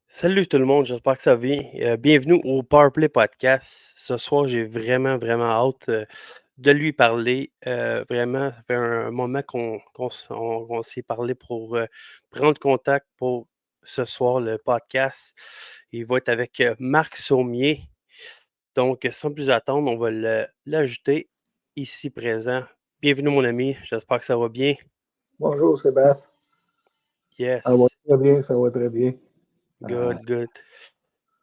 Salut tout le monde, j'espère que ça va bien. Bienvenue au Powerplay Podcast. Ce soir, j'ai vraiment hâte de lui parler. Vraiment, ça fait un moment qu'on s'est parlé pour prendre contact pour ce soir, le podcast. Il va être avec Marc Saumier. Donc, sans plus attendre, on va l'ajouter ici présent. Bienvenue mon ami, j'espère que ça va bien. Bonjour Sébastien. Yes. Ça va très bien, ça va très bien. Good.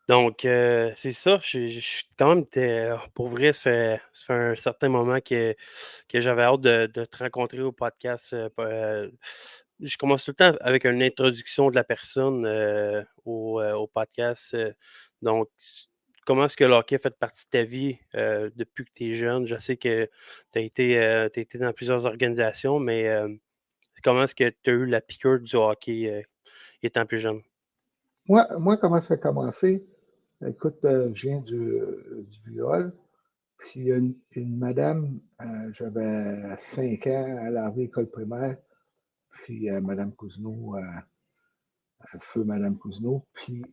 Donc, c'est ça, je suis quand même, pour vrai, ça fait un certain moment que j'avais hâte de te rencontrer au podcast. Je commence tout le temps avec une introduction de la personne au podcast. Donc, comment est-ce que le hockey fait partie de ta vie depuis que tu es jeune? Je sais que tu as été dans plusieurs organisations, mais comment est-ce que tu as eu la piqûre du hockey étant plus jeune? Moi, comment ça a commencé? Écoute, je viens du viol. Puis une madame, j'avais 5 ans, elle avait l'école primaire. Puis Madame Cousineau, feu Madame Cousineau. Puis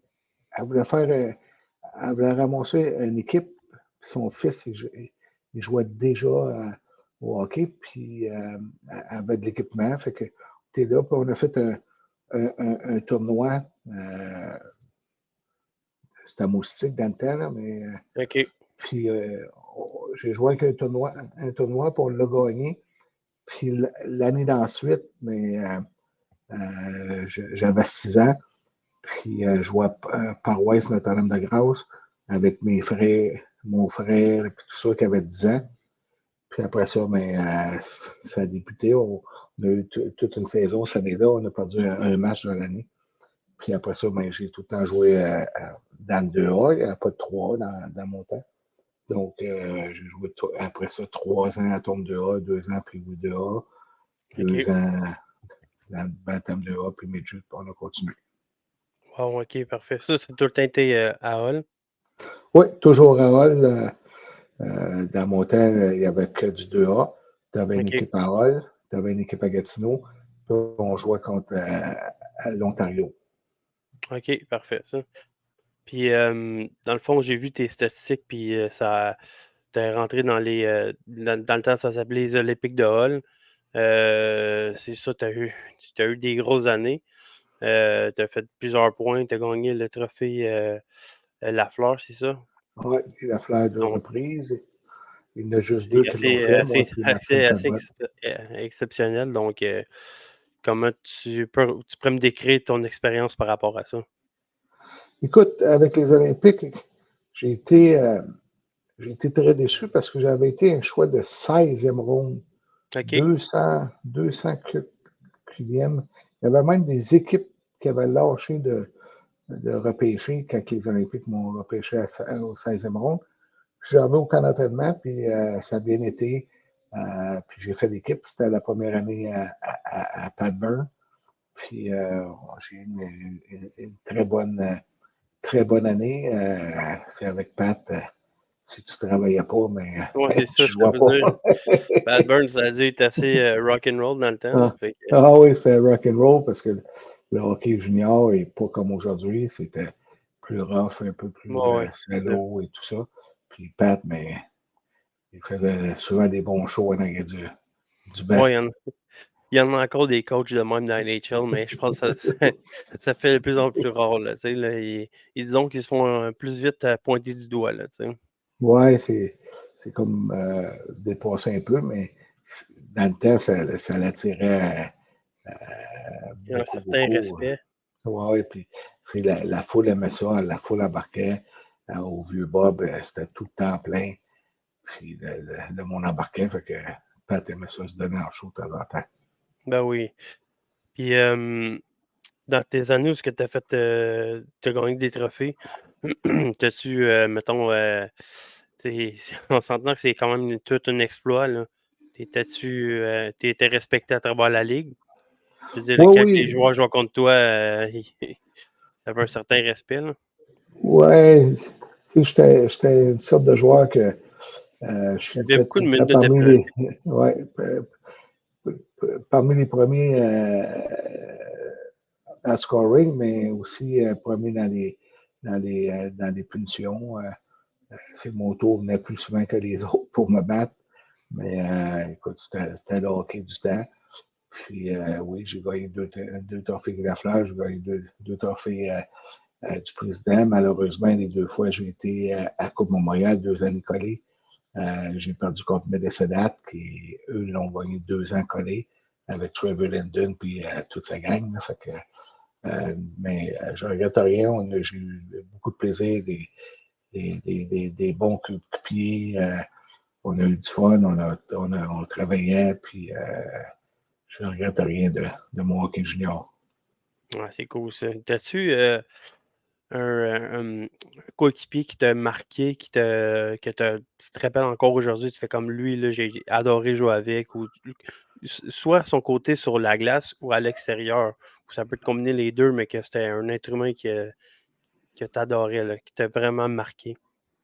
elle voulait elle voulait ramasser une équipe. Puis son fils, il jouait déjà au hockey. Puis elle avait de l'équipement. Fait que t'es là. Puis on a fait un tournoi. C'était à Moustique dans le temps, là, mais. OK. Puis j'ai joué avec un tournoi, puis on l'a gagné. Puis l'année d'ensuite, mais j'avais 6 ans. Puis je jouais à Paroisse Notre-Dame-de-Grâce avec mes frères, mon frère, puis tout ça qui avait 10 ans. Puis après ça, ça a débuté. On a eu toute une saison cette année-là. On a perdu un match dans l'année. Puis après ça, j'ai tout le temps joué dans le 2A. Il n'y avait pas de 3A dans mon temps. Donc, j'ai joué après ça 3 ans à Tombe 2A, 2 ans puis 2A, 2 ans dans le Bantam 2A, puis Midget, puis on a continué. Wow, OK, parfait. Ça, c'est tout le temps été à Hall? Oui, toujours à Hall. Dans mon temps, il n'y avait que du 2A. Tu avais une équipe à Hall, tu avais une équipe à Gatineau, puis on jouait contre l'Ontario. OK, parfait, ça. Puis, dans le fond, j'ai vu tes statistiques, puis t'es rentré dans dans le temps, ça s'appelait les Olympiques de Hall. C'est ça, tu as eu des grosses années. Tu as fait plusieurs points, tu as gagné le trophée Lafleur, c'est ça? Oui, Lafleur 2 reprises. Il y en a juste 2 qui l'ont C'est fait, moi puis Maxime Talbot. exceptionnel. Donc, comment tu pourrais me décrire ton expérience par rapport à ça? Écoute, avec les Olympiques, j'ai été très déçu parce que j'avais été un choix de 16e ronde. OK. 200 quilième. Il y avait même des équipes qui avaient lâché de repêcher quand les Olympiques m'ont repêché au 16e ronde. J'avais aucun entraînement, puis ça a bien été. Puis j'ai fait l'équipe. C'était la première année à Pat Byrne. Puis j'ai eu une très bonne année. C'est avec Pat. Si tu ne travaillais pas, mais Oui, c'est ça, tu je jouais veux pas. dire. Bad Burns, ça a dû être assez rock'n'roll dans le temps. Oui, c'était rock'n'roll parce que le hockey junior n'est pas comme aujourd'hui. C'était plus rough, un peu plus salaud et tout ça. Puis Pat, mais il faisait souvent des bons shows en arrière du banc. Oui, il y en a encore des coachs de même dans la NHL, mais je pense que ça fait de plus en plus rare. Là, ils disent qu'ils se font plus vite pointer du doigt. Oui, c'est comme dépassé un peu, mais dans le temps, ça l'attirait Il y a un certain respect. Oui, puis la foule aimait ça, la foule embarquait au vieux Bob, c'était tout le temps plein. Puis le monde embarquait, fait que Pat aimait ça se donner en show de temps en temps. Ben oui. Puis dans tes années où tu as fait t'as gagné des trophées, t'as-tu, mettons, on s'entend que c'est quand même tout un exploit, là. T'étais respecté à travers la ligue? Je veux dire, quand Oui. les joueurs jouent contre toi, t'avais un certain respect, là? Oui, j'étais une sorte de joueur que Je Il y avait finissais beaucoup tout de le temps minutes de penalty. parmi les premiers en scoring, mais aussi premier dans les punitions. Ces motos venaient plus souvent que les autres pour me battre. Mais écoute, c'était le hockey du temps. Puis oui, j'ai gagné deux trophées Grafleur, j'ai gagné deux trophées du président. Malheureusement, les deux fois, j'ai été à Coupe Montréal, 2 années collées. J'ai perdu contre Médecénat, qui eux l'ont gagné 2 ans collés avec Trevor Linden puis toute sa gang. Là, fait que, mais je ne regrette rien. J'ai eu beaucoup de plaisir, des bons coéquipiers. On a eu du fun, on travaillait, puis je ne regrette rien de mon hockey junior. Ouais, c'est cool ça. T'as-tu un coéquipier qui t'a marqué, que tu te rappelles encore aujourd'hui, tu fais comme lui, là, j'ai adoré jouer avec, ou soit son côté sur la glace ou à l'extérieur, ou ça peut te combiner les deux, mais que c'était un être humain que tu adorais, qui t'a vraiment marqué.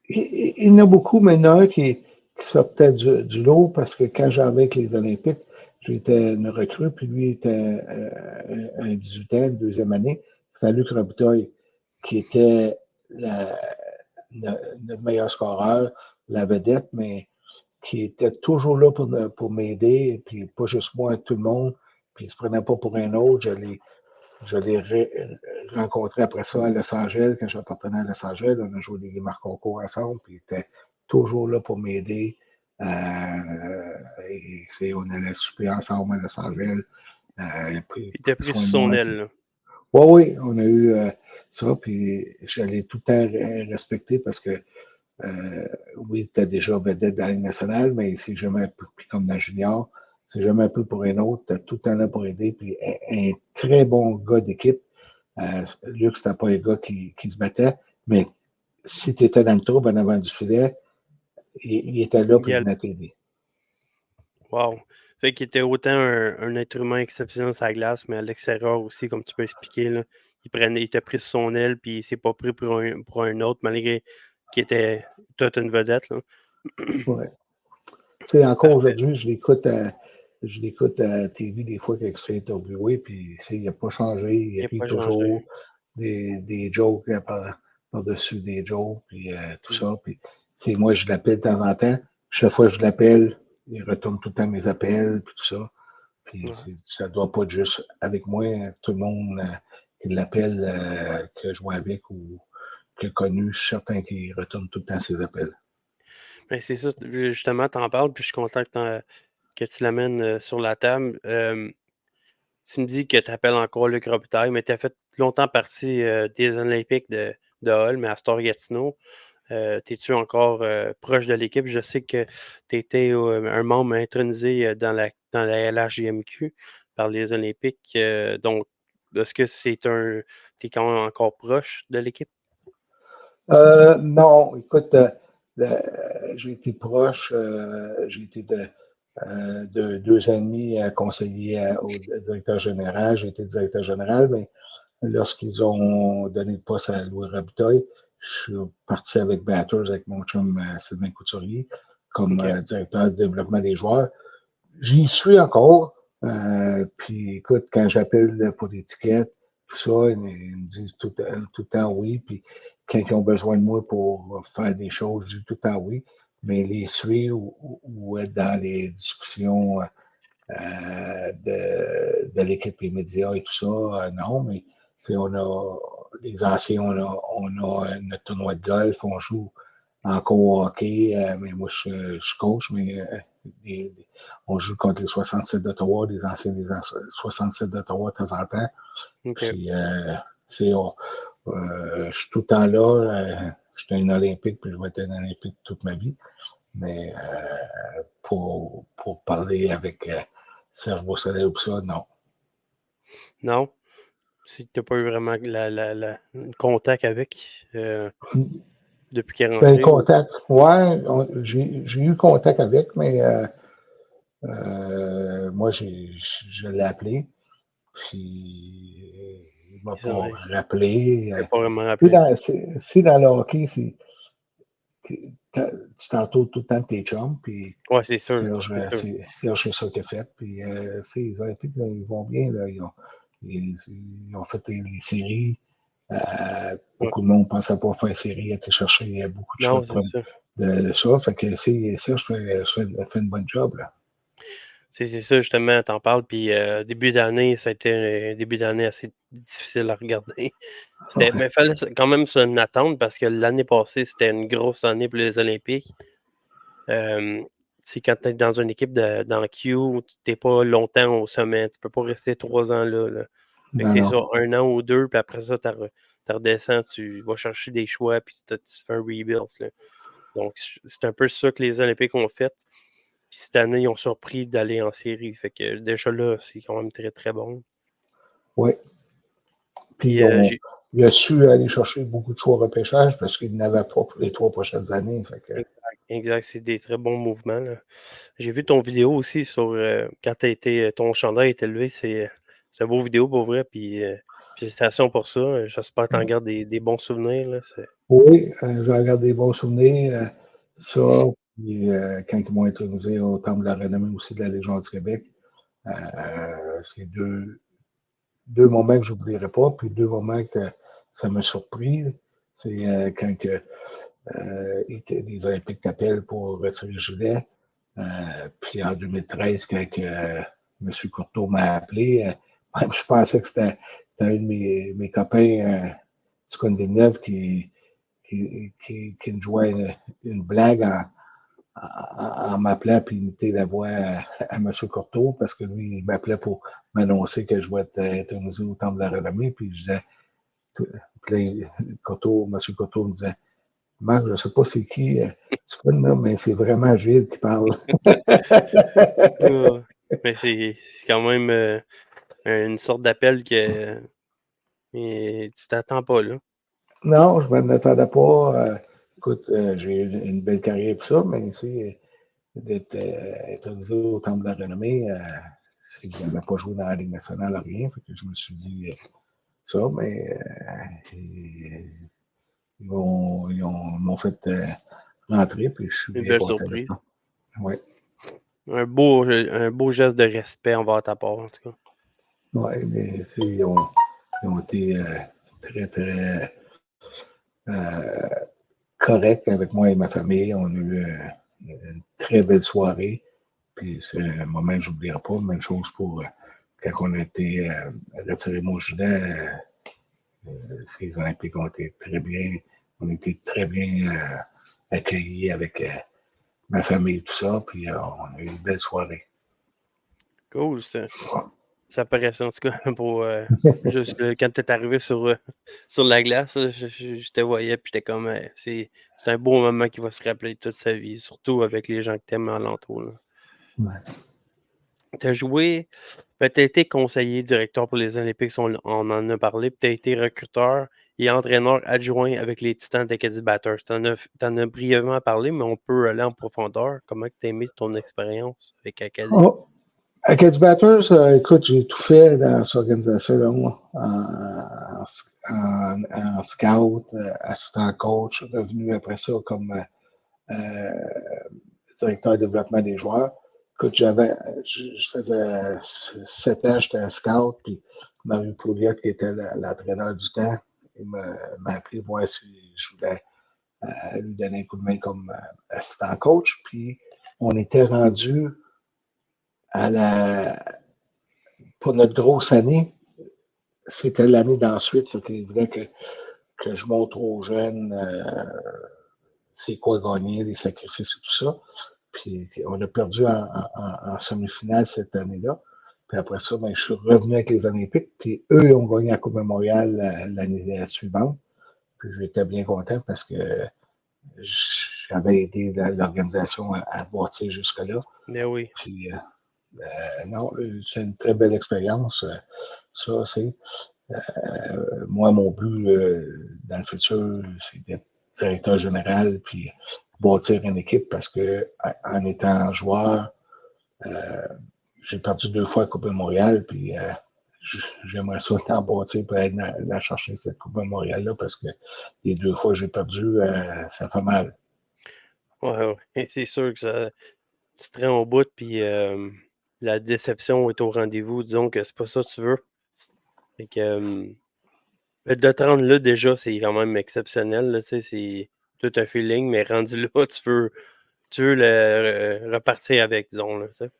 Il y en a beaucoup maintenant qui sortaient du lot parce que quand j'avais avec les Olympiques, j'étais une recrue, puis lui était un 18 ans, une deuxième année. C'était Luc Robitaille qui était notre meilleur scoreur, la vedette, mais qui était toujours là pour m'aider, puis pas juste moi, tout le monde, puis il se prenait pas pour un autre. Je l'ai rencontré après ça à Los Angeles, quand j'appartenais à Los Angeles. On a joué des Marconcourt ensemble, puis il était toujours là pour m'aider. On allait souper ensemble à Los Angeles. Puis Il t'a pris soin sous de son moi. aile, là. Oui, oui, on a eu ça, puis je l'ai tout le temps respecté parce que oui, il était déjà vedette dans la Ligue nationale, mais c'est jamais, puis comme dans le junior, c'est jamais un peu pour un autre, t'es tout le temps là pour aider, puis un très bon gars d'équipe. Luc, c'était pas un gars qui se battait, mais si tu étais dans le trouble en avant du filet, il était là pour Gal- venir t'aider. Wow. Fait qu'il était autant un être humain exceptionnel sur la glace, mais à l'extérieur aussi, comme tu peux expliquer, là. Il t'a pris sous son aile, puis il s'est pas pris pour un autre, malgré qu'il était toute une vedette, là. Ouais. Tu sais, encore Parfait. aujourd'hui, je l'écoute à TV des fois quand il se fait interviewer, puis il n'a pas changé, il Il n'a rit pas changé. toujours des jokes par-dessus des jokes, puis tout Mm. ça. Puis, moi, je l'appelle de temps en temps. Chaque fois que je l'appelle, il retourne tout le temps mes appels, puis tout ça. Puis Ouais. ça doit pas être juste avec moi, tout le monde qui l'appelle, que je joue avec ou que connu, je suis certain qu'il retourne tout le temps ses appels. Ben, c'est ça, justement, t'en parles, puis je suis content que tu l'amènes sur la table. Tu me dis que tu appelles encore Luc Robitaille, mais tu as fait longtemps partie des Olympiques de Hull, mais à Stor-Gatineau. Es-tu encore proche de l'équipe? Je sais que tu étais un membre intronisé dans la LHJMQ par les Olympiques. Donc, est-ce que t'es quand même encore proche de l'équipe? Non, écoute, j'ai été proche, j'ai été de 2 ans et demi conseiller au directeur général, j'ai été directeur général, mais lorsqu'ils ont donné le poste à Louis Robitaille, je suis parti avec Batters, avec mon chum Sylvain Couturier, comme OK. directeur de développement des joueurs. J'y suis encore. Puis écoute, quand j'appelle pour l'étiquette, tout ça, ils me disent tout le temps oui. Puis quand ils ont besoin de moi pour faire des choses, je dis tout le temps oui. Mais les suivre ou être dans les discussions de l'équipe et médias et tout ça, non. Mais on a les anciens, on a notre tournoi de golf, on joue encore au hockey, mais moi je coach, mais on joue contre les 67 d'Ottawa, les anciens des 67 d'Ottawa de temps en temps. OK. Puis je suis tout le temps là. Je suis un Olympique, puis je vais être un Olympique toute ma vie. Mais pour parler avec Serge Beausoleil ou ça, non. Non? Si tu n'as pas eu vraiment le contact avec depuis qu'il est Ben, rentré ou. contact, ouais, j'ai eu contact avec, mais moi, je l'ai appelé, puis il ne m'a C'est pas vrai. rappelé. Tu pas vraiment Tu sais, rappelé. dans le hockey, tu t'entoures tout le temps de tes chums, puis Ouais, c'est sûr. Serge, C'est sûr. Serge, c'est ça qu'il a fait. Puis, les Olympiques, là, ils vont bien. Là. Ils ont fait les séries. Ouais. Beaucoup de monde ne pensait pas faire série. Il a été chercher beaucoup de choix Non, c'est ça. de ça. Fait que Serge fait une bonne job. Là. C'est ça, justement, t'en parles. Puis début d'année, ça a été un début d'année assez difficile à regarder. Mais il fallait quand même s'en attendre parce que l'année passée, c'était une grosse année pour les Olympiques. Quand tu es dans une équipe dans le Q, tu n'es pas longtemps au sommet. Tu peux pas rester 3 ans là. Fait que Non, c'est non. ça, 1 an ou 2, puis après ça, tu redescends, tu vas chercher des choix, puis tu fais un rebuild. Là. Donc, c'est un peu ça que les Olympiques ont fait. Puis cette année, ils ont surpris d'aller en série. Fait que déjà là, c'est quand même très, très bon. Oui. Puis Puis il a su aller chercher beaucoup de choix au repêchage parce qu'il n'avait pas pour les 3 prochaines années. Fait que... exact, c'est des très bons mouvements. Là. J'ai vu ton vidéo aussi sur quand ton chandail est élevé. C'est un beau vidéo pour vrai. Puis félicitations pour ça. J'espère que tu en gardes des bons souvenirs. Là. Oui, je regarde des bons souvenirs. Ça, puis quand ils m'ont intronisé au Temple de la Renommée aussi de la Légion du Québec, c'est deux moments que je n'oublierai pas, puis 2 moments que ça m'a surpris. C'est quand les Olympiques t'appellent pour retirer le gilet. Puis en 2013, quand M. Courteau m'a appelé, même je pensais que c'était un de mes copains du Cône des Neiges qui me jouait une blague en m'appelant puis imiter la voix à M. Courteau parce que lui, il m'appelait pour m'annoncer que je vais être intronisé au Temple de la Renommée. Puis je disais, puis là, M. Courteau me disait, Marc, je ne sais pas c'est qui, tu peux le mais c'est vraiment Gilles qui parle. Mais c'est quand même une sorte d'appel que tu t'attends pas là. Non, je ne m'en attendais pas. Écoute, j'ai eu une belle carrière et tout ça, mais c'est d'être intronisé au Temple de la Renommée, c'est que je n'avais pas joué dans la Ligue nationale, rien. Fait que je me suis dit ça, mais m'ont fait rentrer, puis je suis Une bien belle content de surprise. ça. Oui. Un beau geste de respect envers ta part, en tout cas. Oui, mais ils ont été très, très corrects avec moi et ma famille. On a eu une très belle soirée. Puis c'est un moment que je n'oublierai pas. Même chose pour quand on a été retiré mon gilet. Ces Olympiques ont été très bien. On a été très bien accueillis avec ma famille et tout ça. Puis on a eu une belle soirée. Cool, ça paraissait en tout cas pour juste quand tu es arrivé sur la glace, là, je te voyais puis j'étais comme c'est un beau moment qui va se rappeler toute sa vie, surtout avec les gens que tu aimes alentour. Ouais. Tu as joué, tu as été conseiller directeur pour les Olympiques, on en a parlé, puis tu as été recruteur et entraîneur adjoint avec les Titans d'Acadie Batters. Tu en as brièvement parlé, mais on peut aller en profondeur. Comment tu as aimé ton expérience avec Acadie? Oh, Acadie Batters, écoute, j'ai tout fait dans cette organisation-là, moi. En scout, assistant coach, revenu après ça comme directeur de développement des joueurs. Écoute, je faisais 7 ans, j'étais un scout, puis Marie Pouliot, qui était l'entraîneur du temps, il m'a appelé voir si je voulais lui donner un coup de main comme assistant coach. Puis on était rendu pour notre grosse année, c'était l'année d'ensuite, ce qu'il voulait que je montre aux jeunes c'est quoi gagner, les sacrifices et tout ça. Puis on a perdu en semi-finale cette année-là. Puis après ça, ben, je suis revenu avec les Olympiques. Puis eux, ils ont gagné la Coupe Memorial l'année suivante. Puis j'étais bien content parce que j'avais aidé l'organisation à bâtir jusque-là. Mais oui. Puis non, c'est une très belle expérience. Ça, c'est. Moi, mon but dans le futur, c'est d'être directeur général puis bâtir une équipe parce que en étant joueur, j'ai perdu 2 fois la Coupe Montréal, puis j'aimerais ça t'en bâtir pour aller la chercher cette Coupe Montréal-là parce que les 2 fois que j'ai perdu, ça fait mal. Ouais, ouais. C'est sûr que ça tu te rends au bout, puis la déception est au rendez-vous. Disons que c'est pas ça que tu veux. Fait que, de te rendre là, déjà, c'est quand même exceptionnel, là, tu sais, c'est tout un feeling, mais rendu là, tu veux le repartir avec, disons, là, tu sais.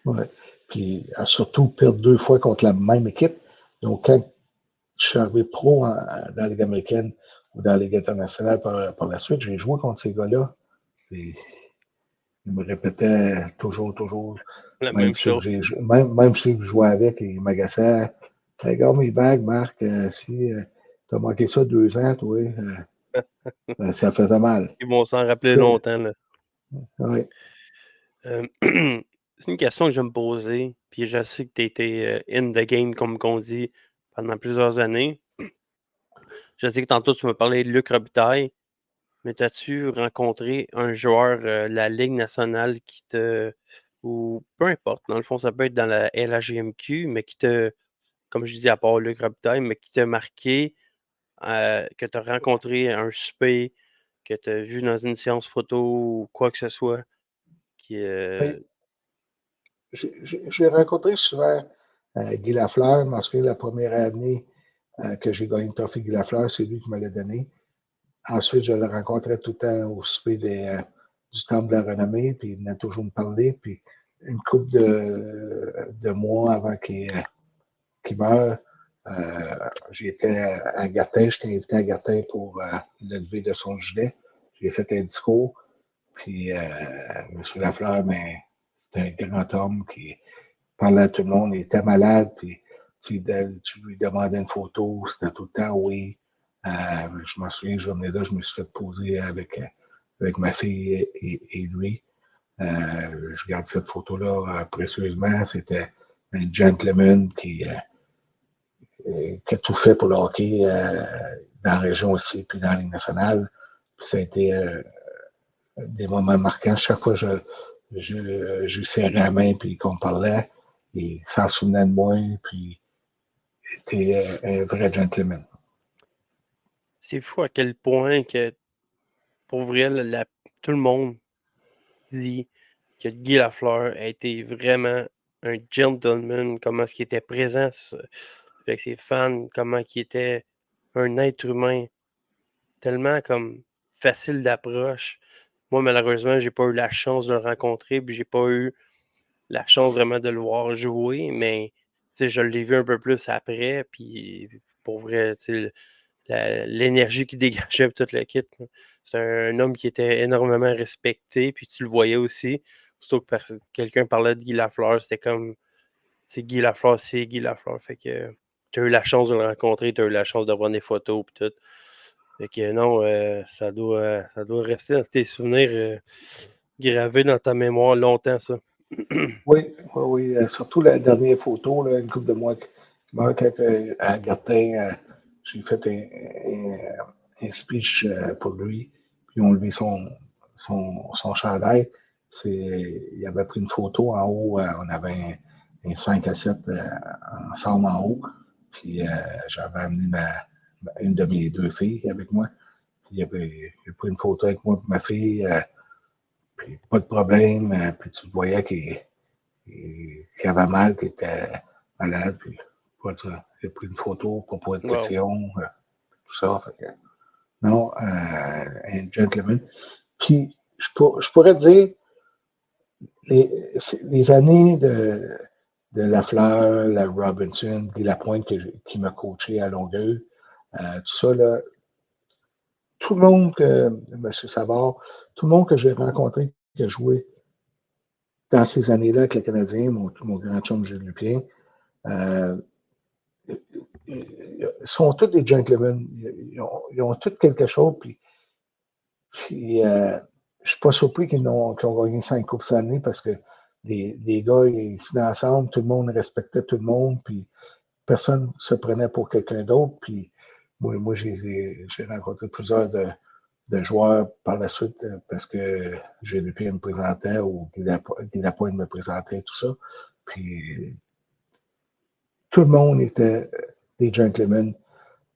Ouais. Puis surtout perdre 2 fois contre la même équipe. Donc, quand je suis arrivé pro dans la Ligue américaine ou dans la Ligue internationale par la suite, j'ai joué contre ces gars-là. Puis, ils me répétaient toujours, La même même ceux que chose. même ceux que je jouais avec, ils m'agaçaient. Regarde mes bagues, Marc, si tu as manqué ça 2 ans, toi, ça faisait mal. Ils vont s'en rappeler Euh, longtemps, là. ouais, C'est une question que je vais me poser, puis je sais que tu été, in the game, comme qu'on dit, pendant plusieurs années. Je sais que tantôt, tu m'as parlé de Luc Robitaille, mais as-tu rencontré un joueur, de la Ligue nationale qui te ou peu importe, dans le fond, ça peut être dans la LHJMQ, mais qui te comme je disais, à part Luc Robitaille, mais qui t'a marqué, que tu as rencontré à un souper, que tu as vu dans une séance photo ou quoi que ce soit, qui, oui. J'ai rencontré souvent Guy Lafleur. Je m'en souviens la première année que j'ai gagné le trophée Guy Lafleur, c'est lui qui me l'a donné. Ensuite, je le rencontrais tout le temps au souper du Temple de la Renommée, puis il venait toujours me parler. Puis une couple de mois avant qu'il meure, j'étais à Gatineau, j'étais invité à Gatineau pour le lever de son gilet. J'ai fait un discours, puis M. Lafleur, mais c'est un grand homme qui parlait à tout le monde, il était malade, puis tu lui demandais une photo, c'était tout le temps oui. Je m'en souviens, cette journée-là, je me suis fait poser avec ma fille et lui. Je garde cette photo-là précieusement. C'était un gentleman qui a tout fait pour le hockey dans la région aussi, puis dans la Ligue nationale. Puis ça a été des moments marquants. Chaque fois que je lui serrais la main, puis qu'on parlait, il s'en souvenait de moi, puis il était un vrai gentleman. c'est fou à quel point que, pour vrai, tout le monde dit que Guy Lafleur a été vraiment un gentleman, comment est-ce qu'il était présent avec ses fans, comment il était un être humain tellement comme facile d'approche. Moi, malheureusement, j'ai pas eu la chance de le rencontrer, puis j'ai pas eu la chance vraiment de le voir jouer, mais tu sais, je l'ai vu un peu plus après, puis pour vrai, tu sais, l'énergie qu'il dégageait toute le kit, là. C'est un homme qui était énormément respecté, puis tu le voyais aussi. Surtout que quelqu'un parlait de Guy Lafleur, c'était comme, c'est Guy Lafleur, c'est Guy Lafleur. Fait que tu as eu la chance de le rencontrer, tu as eu la chance de voir des photos, puis tout. Fait que non, ça doit rester dans tes souvenirs, gravés dans ta mémoire longtemps, ça. Oui, oui, oui. Surtout la dernière photo, là, une couple de mois quand à Gartin, j'ai fait un speech pour lui, puis on levé son chandail. Il avait pris une photo en haut, on avait un 5 à 7 ensemble en haut, puis j'avais amené une de mes 2 filles avec moi. Puis il pris une photo avec moi et ma fille, puis pas de problème, puis tu voyais qu'il avait mal, qu'il était malade, puis pas ça. J'ai pris une photo, pas de Wow. pression, tout ça. Fait que, non, un gentleman. Puis, je pourrais dire, les, les années de Lafleur, la Robinson, puis Lapointe qui m'a coaché à Longueuil, tout ça, là, tout le monde M. Savard, tout le monde que j'ai rencontré, qui a joué dans ces années-là avec le Canadien, mon grand chum Gilles Lupien, euh, ils sont tous des gentlemen. Ils ont tous quelque chose. Puis je ne suis pas surpris qu'ils ont gagné 5 coupes cette année parce que les gars, ils étaient ensemble, tout le monde respectait tout le monde, puis personne ne se prenait pour quelqu'un d'autre. Puis moi j'ai rencontré plusieurs de joueurs par la suite parce que j'ai depuis me présentait ou Guy Lapointe me présentait, tout ça. Puis tout le monde était des gentlemen.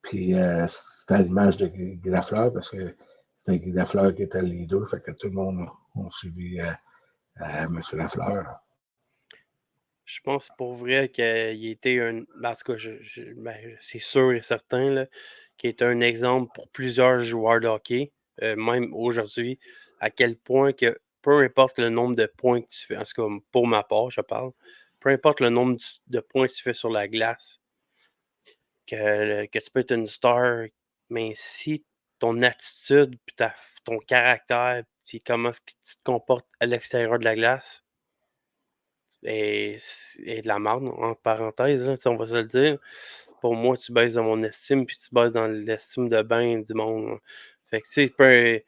Puis c'était à l'image de Guy Lafleur parce que c'était Guy Lafleur qui était le leader, fait que tout le monde a suivi M. Lafleur. Je pense pour vrai qu'il était en tout cas, c'est sûr et certain là, qu'il est un exemple pour plusieurs joueurs de hockey, même aujourd'hui, à quel point que peu importe le nombre de points que tu fais, en tout cas pour ma part, je parle, peu importe le nombre de points que tu fais sur la glace, que tu peux être une star, mais si ton attitude, puis ton caractère, puis comment est-ce que tu te comportes à l'extérieur de la glace, et de la merde, entre parenthèses, là, tu sais, on va se le dire. Pour moi, tu baisses dans mon estime, puis tu baisses dans l'estime de ben du monde, là. Fait que, tu sais,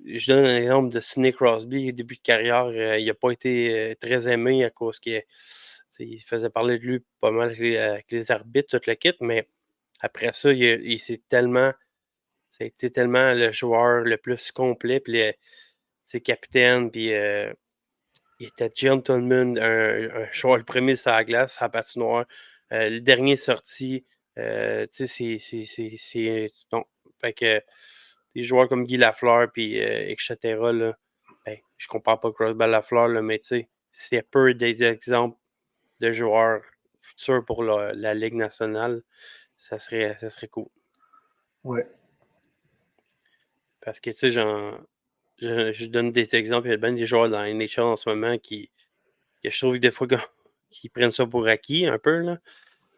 je donne un exemple de Sidney Crosby, début de carrière, il a pas été, très aimé à cause que, tu sais, il faisait parler de lui pas mal avec les arbitres, toute le kit, mais après ça, il s'est tellement ça a été tellement le joueur le plus complet, puis tu sais, capitaine, puis il était gentleman, un joueur le premier sur la glace, sur la patinoire, le dernier sorti, tu sais, bon, fait que des joueurs comme Guy Lafleur puis et cetera là, ben, je compare pas Crosby à Lafleur là, mais tu sais, c'est peu des exemples de joueurs futurs pour la Ligue nationale, ça serait cool. Ouais. Parce que tu sais, je donne des exemples, il y a bien des joueurs dans la NHL en ce moment que je trouve des fois qu'ils prennent ça pour acquis un peu, là.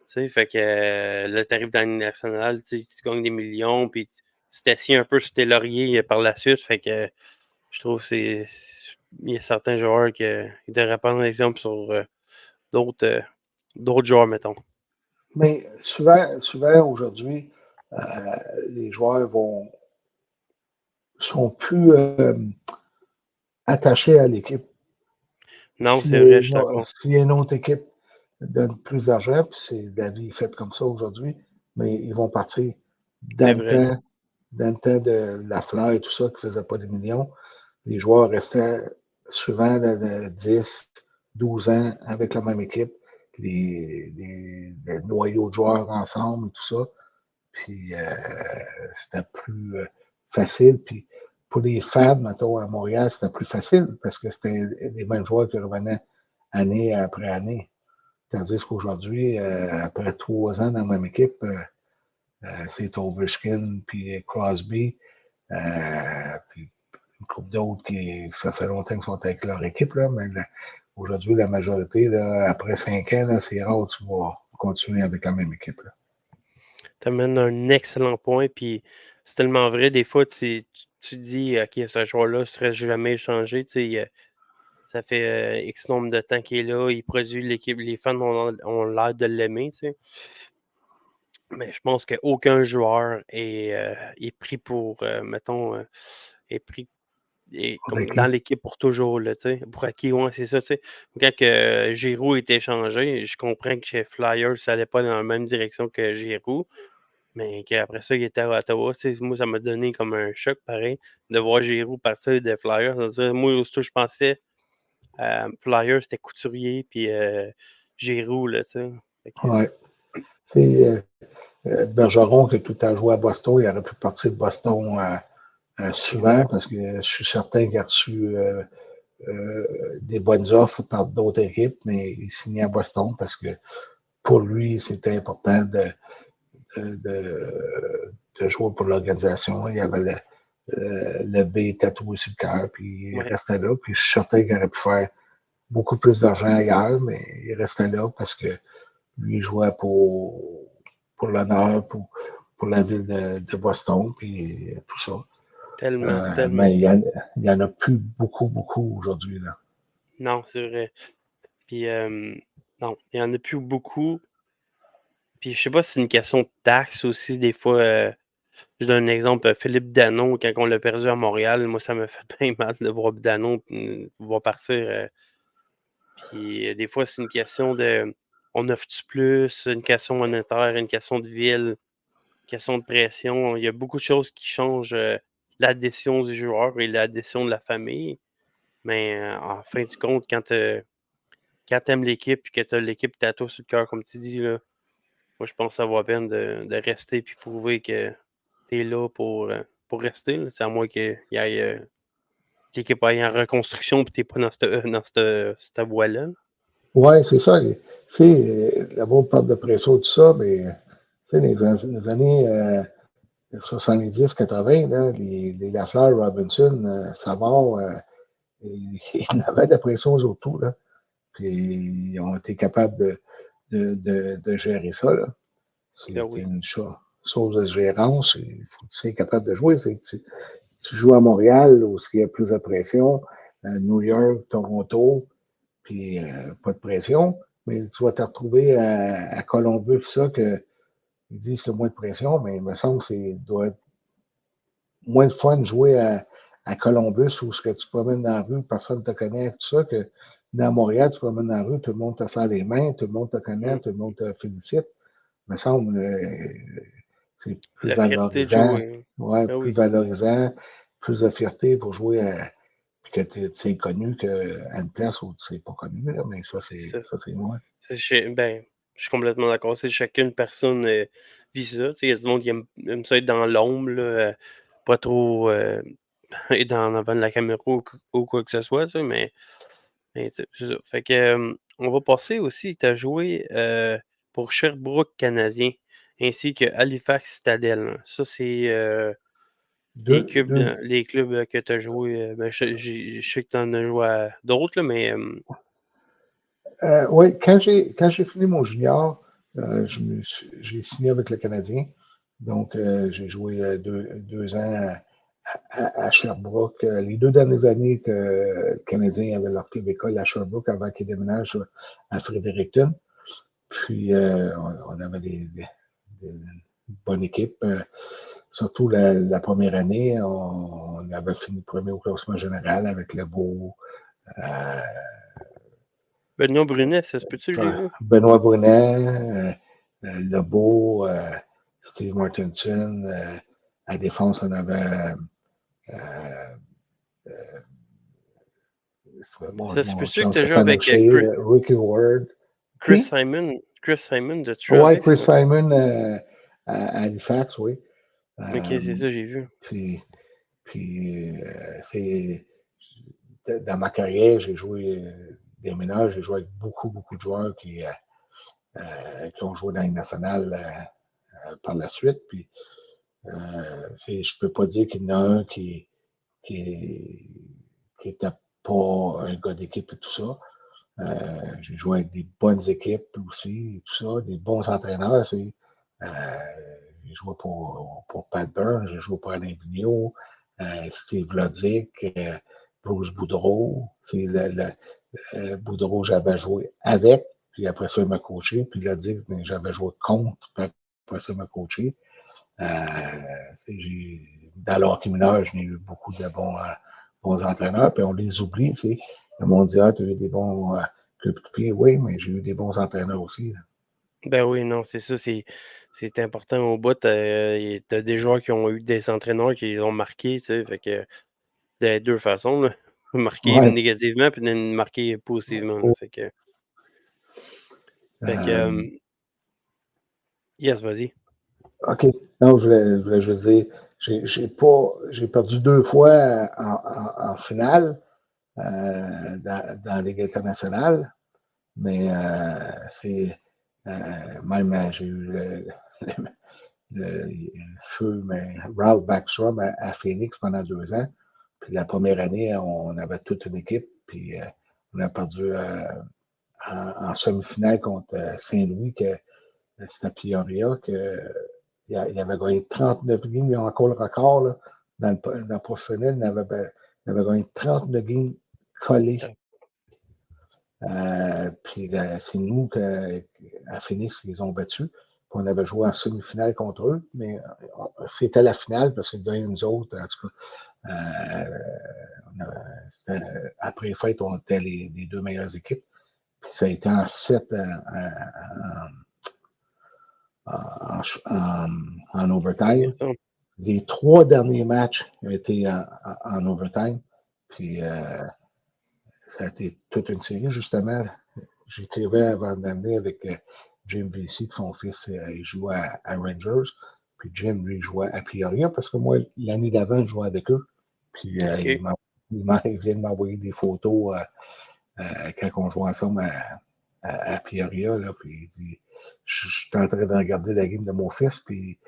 Tu sais, fait que là, tu arrives dans l'année nationale, tu sais, tu gagnes des millions, puis tu t'assieds un peu sur tes lauriers par la suite. Fait que je trouve que il y a certains joueurs qui devraient prendre l'exemple sur d'autres euh, d'autres joueurs, mettons. Mais souvent aujourd'hui, euh, les joueurs sont plus attachés à l'équipe. Non, c'est vrai, je suis d'accord. Si une autre équipe donne plus d'argent, puis c'est la vie est faite comme ça aujourd'hui, mais ils vont partir C'est dans le vrai. temps, dans le temps de la fleur et tout ça, qui ne faisait pas des millions. Les joueurs restaient souvent de 10, 12 ans avec la même équipe, les noyaux de joueurs ensemble et tout ça. Puis c'était plus facile. Puis pour les fans, mettons, à Montréal, c'était plus facile parce que c'était les mêmes joueurs qui revenaient année après année. Tandis qu'aujourd'hui, après 3 ans dans la même équipe, c'est Ovechkin puis Crosby, puis une couple d'autres qui, ça fait longtemps qu'ils sont avec leur équipe, là, mais aujourd'hui, la majorité, là, après 5 ans, là, c'est rare que tu vas continuer avec la même équipe. Là. Tu amènes un excellent point, puis c'est tellement vrai. Des fois, tu dis, OK, ce joueur-là ne serait jamais échangé. Tu sais, ça fait X nombre de temps qu'il est là, il produit l'équipe, les fans ont l'air de l'aimer, tu sais. Mais je pense qu'aucun joueur est pris pour, mettons, est pris est comme dans Convaincu? l'équipe pour toujours, là, tu sais. Pour acquis, ouais, c'est ça, tu sais. Quand que Giroud est échangé, je comprends que chez Flyers, ça allait pas dans la même direction que Giroud, mais qu'après ça, il était à Ottawa, tu sais, moi, ça m'a donné comme un choc pareil de voir Giroud partir des Flyers. C'est-à-dire, moi, aussitôt je pensais Flyers, c'était Couturier puis Giroud, là, tu sais. Fait que Ouais. C'est Bergeron qui a tout à jouer à Boston, il aurait pu partir de Boston souvent exact. parce que je suis certain qu'il a reçu des bonnes offres par d'autres équipes, mais il signait à Boston parce que pour lui, c'était important de jouer pour l'organisation. Il y avait le B tatoué sur le cœur, puis il Ouais, restait là. Puis je suis certain qu'il aurait pu faire beaucoup plus d'argent ailleurs, mais il restait là parce que lui jouait pour l'honneur, pour la ville de Boston, puis tout ça. tellement, tellement. Mais il y en a plus beaucoup, beaucoup aujourd'hui. Là. Non, c'est vrai. Puis, non, il y en a plus beaucoup. Puis, je sais pas si c'est une question de taxe aussi. Des fois, je donne un exemple, Philippe Danault, quand on l'a perdu à Montréal, moi, ça m'a fait bien mal de voir Danault voir partir. Puis, des fois, c'est une question de on offre-tu plus, une question monétaire, une question de ville, une question de pression. Il y a beaucoup de choses qui changent la décision du joueur et la décision de la famille. Mais en fin du compte, quand tu aimes l'équipe et que tu as l'équipe tatou sur le cœur, comme tu dis, là, moi, je pense que ça vaut la peine de rester puis prouver que tu es là pour pour rester. Là. C'est à moins qu'il y ait l'équipe aille en reconstruction et tu n'es pas dans cette voie-là. Oui, c'est ça. La bonne part de pression, tout ça, mais les années 70-80, là, les Lafleur, Robinson, Savard, ils avaient de la pression aux autour, là. Puis ils ont été capables de gérer ça. Là. C'est Ben oui, une chose de gérance. Il faut que tu sois capable de jouer. Tu joues à Montréal où il y a plus de pression, à New York, Toronto, puis pas de pression. Mais tu vas te retrouver à Columbus, ça, que ils disent qu'il y a moins de pression, mais il me semble que c'est doit être moins de fun de jouer à Columbus où ce que tu te promènes dans la rue, personne ne te connaît, tout ça, que dans Montréal, tu te promènes dans la rue, tout le monde te serre les mains, tout le monde te connaît, tout le monde te félicite. Il me semble c'est plus la fierté de valorisant, jouer. ouais, Ben plus oui, valorisant, plus de fierté pour jouer que tu es connu qu'à une place où tu ne pas connu, là, mais c'est ça. ça, c'est moi. Ben, je suis complètement d'accord. C'est chacune personne vit ça. Il y a du monde qui aime ça être dans l'ombre, là, pas trop être en avant de la caméra ou quoi que ce soit, mais c'est ça. Fait que, on va passer aussi, tu as joué pour Sherbrooke Canadien ainsi que Halifax Citadel. Hein. Ça, c'est les clubs que tu as joué. Ben, je sais que tu en as joué à d'autres, là, mais Oui, quand j'ai fini mon junior, j'ai signé avec le Canadien. Donc, j'ai joué deux ans à Sherbrooke. Les 2 dernières années que le Canadien avait leur club école à Sherbrooke avant qu'ils déménagent à Fredericton. Puis, on avait des bonnes équipes. Surtout la première année, on avait fini premier au classement général avec le beau. euh, Benoît Brunet, ça se peut-tu, j'ai vu? Benoît Brunet, Lebeau, Steve Martinson. À défense, on avait Ça se mon peut-tu que chum tu as joué Stéphane avec O'Shea, Ricky Ward. Chris Qui? Simon? Chris Simon, de tu joué Ouais, avec Chris ça? Simon à Halifax, oui. Ok, Euh, c'est ça, j'ai vu. puis, c'est dans ma carrière, j'ai joué des mineurs, j'ai joué avec beaucoup, beaucoup de joueurs qui ont joué dans les nationales par la suite. Puis, je peux pas dire qu'il y en a un qui, qui était pas un gars d'équipe et tout ça. J'ai joué avec des bonnes équipes aussi, et tout ça, des bons entraîneurs. J'ai joué pour Pat Burns, j'ai joué pour Alain Vigneault, Steve Loddick, Bruce Boudreau. Boudreau, j'avais joué avec, puis après ça, il m'a coaché. Puis Loddick, j'avais joué contre, puis après ça, il m'a coaché. Dans l'hockey mineur, j'ai eu beaucoup de bons entraîneurs, puis on les oublie. Le monde dit, tu as eu des bons clubs de pied. Oui, mais j'ai eu des bons entraîneurs aussi. Là. Ben oui, non, c'est ça, c'est important au bout. T'as des joueurs qui ont eu des entraîneurs qui les ont marqués, tu sais, fait que de deux façons, là. Marquer Ouais. négativement puis marquer positivement, là, Oh, fait que euh, yes, vas-y. OK. Non, je voulais juste dire, j'ai perdu 2 fois en finale dans la Ligue internationale, mais même j'ai eu le feu, mais Ralph Backstrom à Phoenix pendant 2 ans. Puis la première année, on avait toute une équipe, puis on a perdu en semi-finale contre Saint-Louis, que c'était Peoria, il avait gagné 39 games, il a encore le record là, dans le professionnel, il avait gagné 39 games collés. Puis c'est nous à Phoenix qu'ils ont battu. Puis on avait joué en semi-finale contre eux, mais c'était la finale parce qu'ils gagnaient nous autres. En tout cas, après les fêtes, on était les 2 meilleures équipes. Puis ça a été en 7 en overtime. Les 3 derniers matchs ont été en overtime. Puis ça a été toute une série, justement. J'écrivais avant d'amener avec Jim Vesey, son fils, il joue à Rangers. Puis Jim, lui, jouait à Peoria parce que moi, l'année d'avant, je jouais avec eux. Puis OK. il vient de m'envoyer des photos quand on jouait ensemble à Peoria. Là, puis il dit je suis en train de regarder la game de mon fils. Puis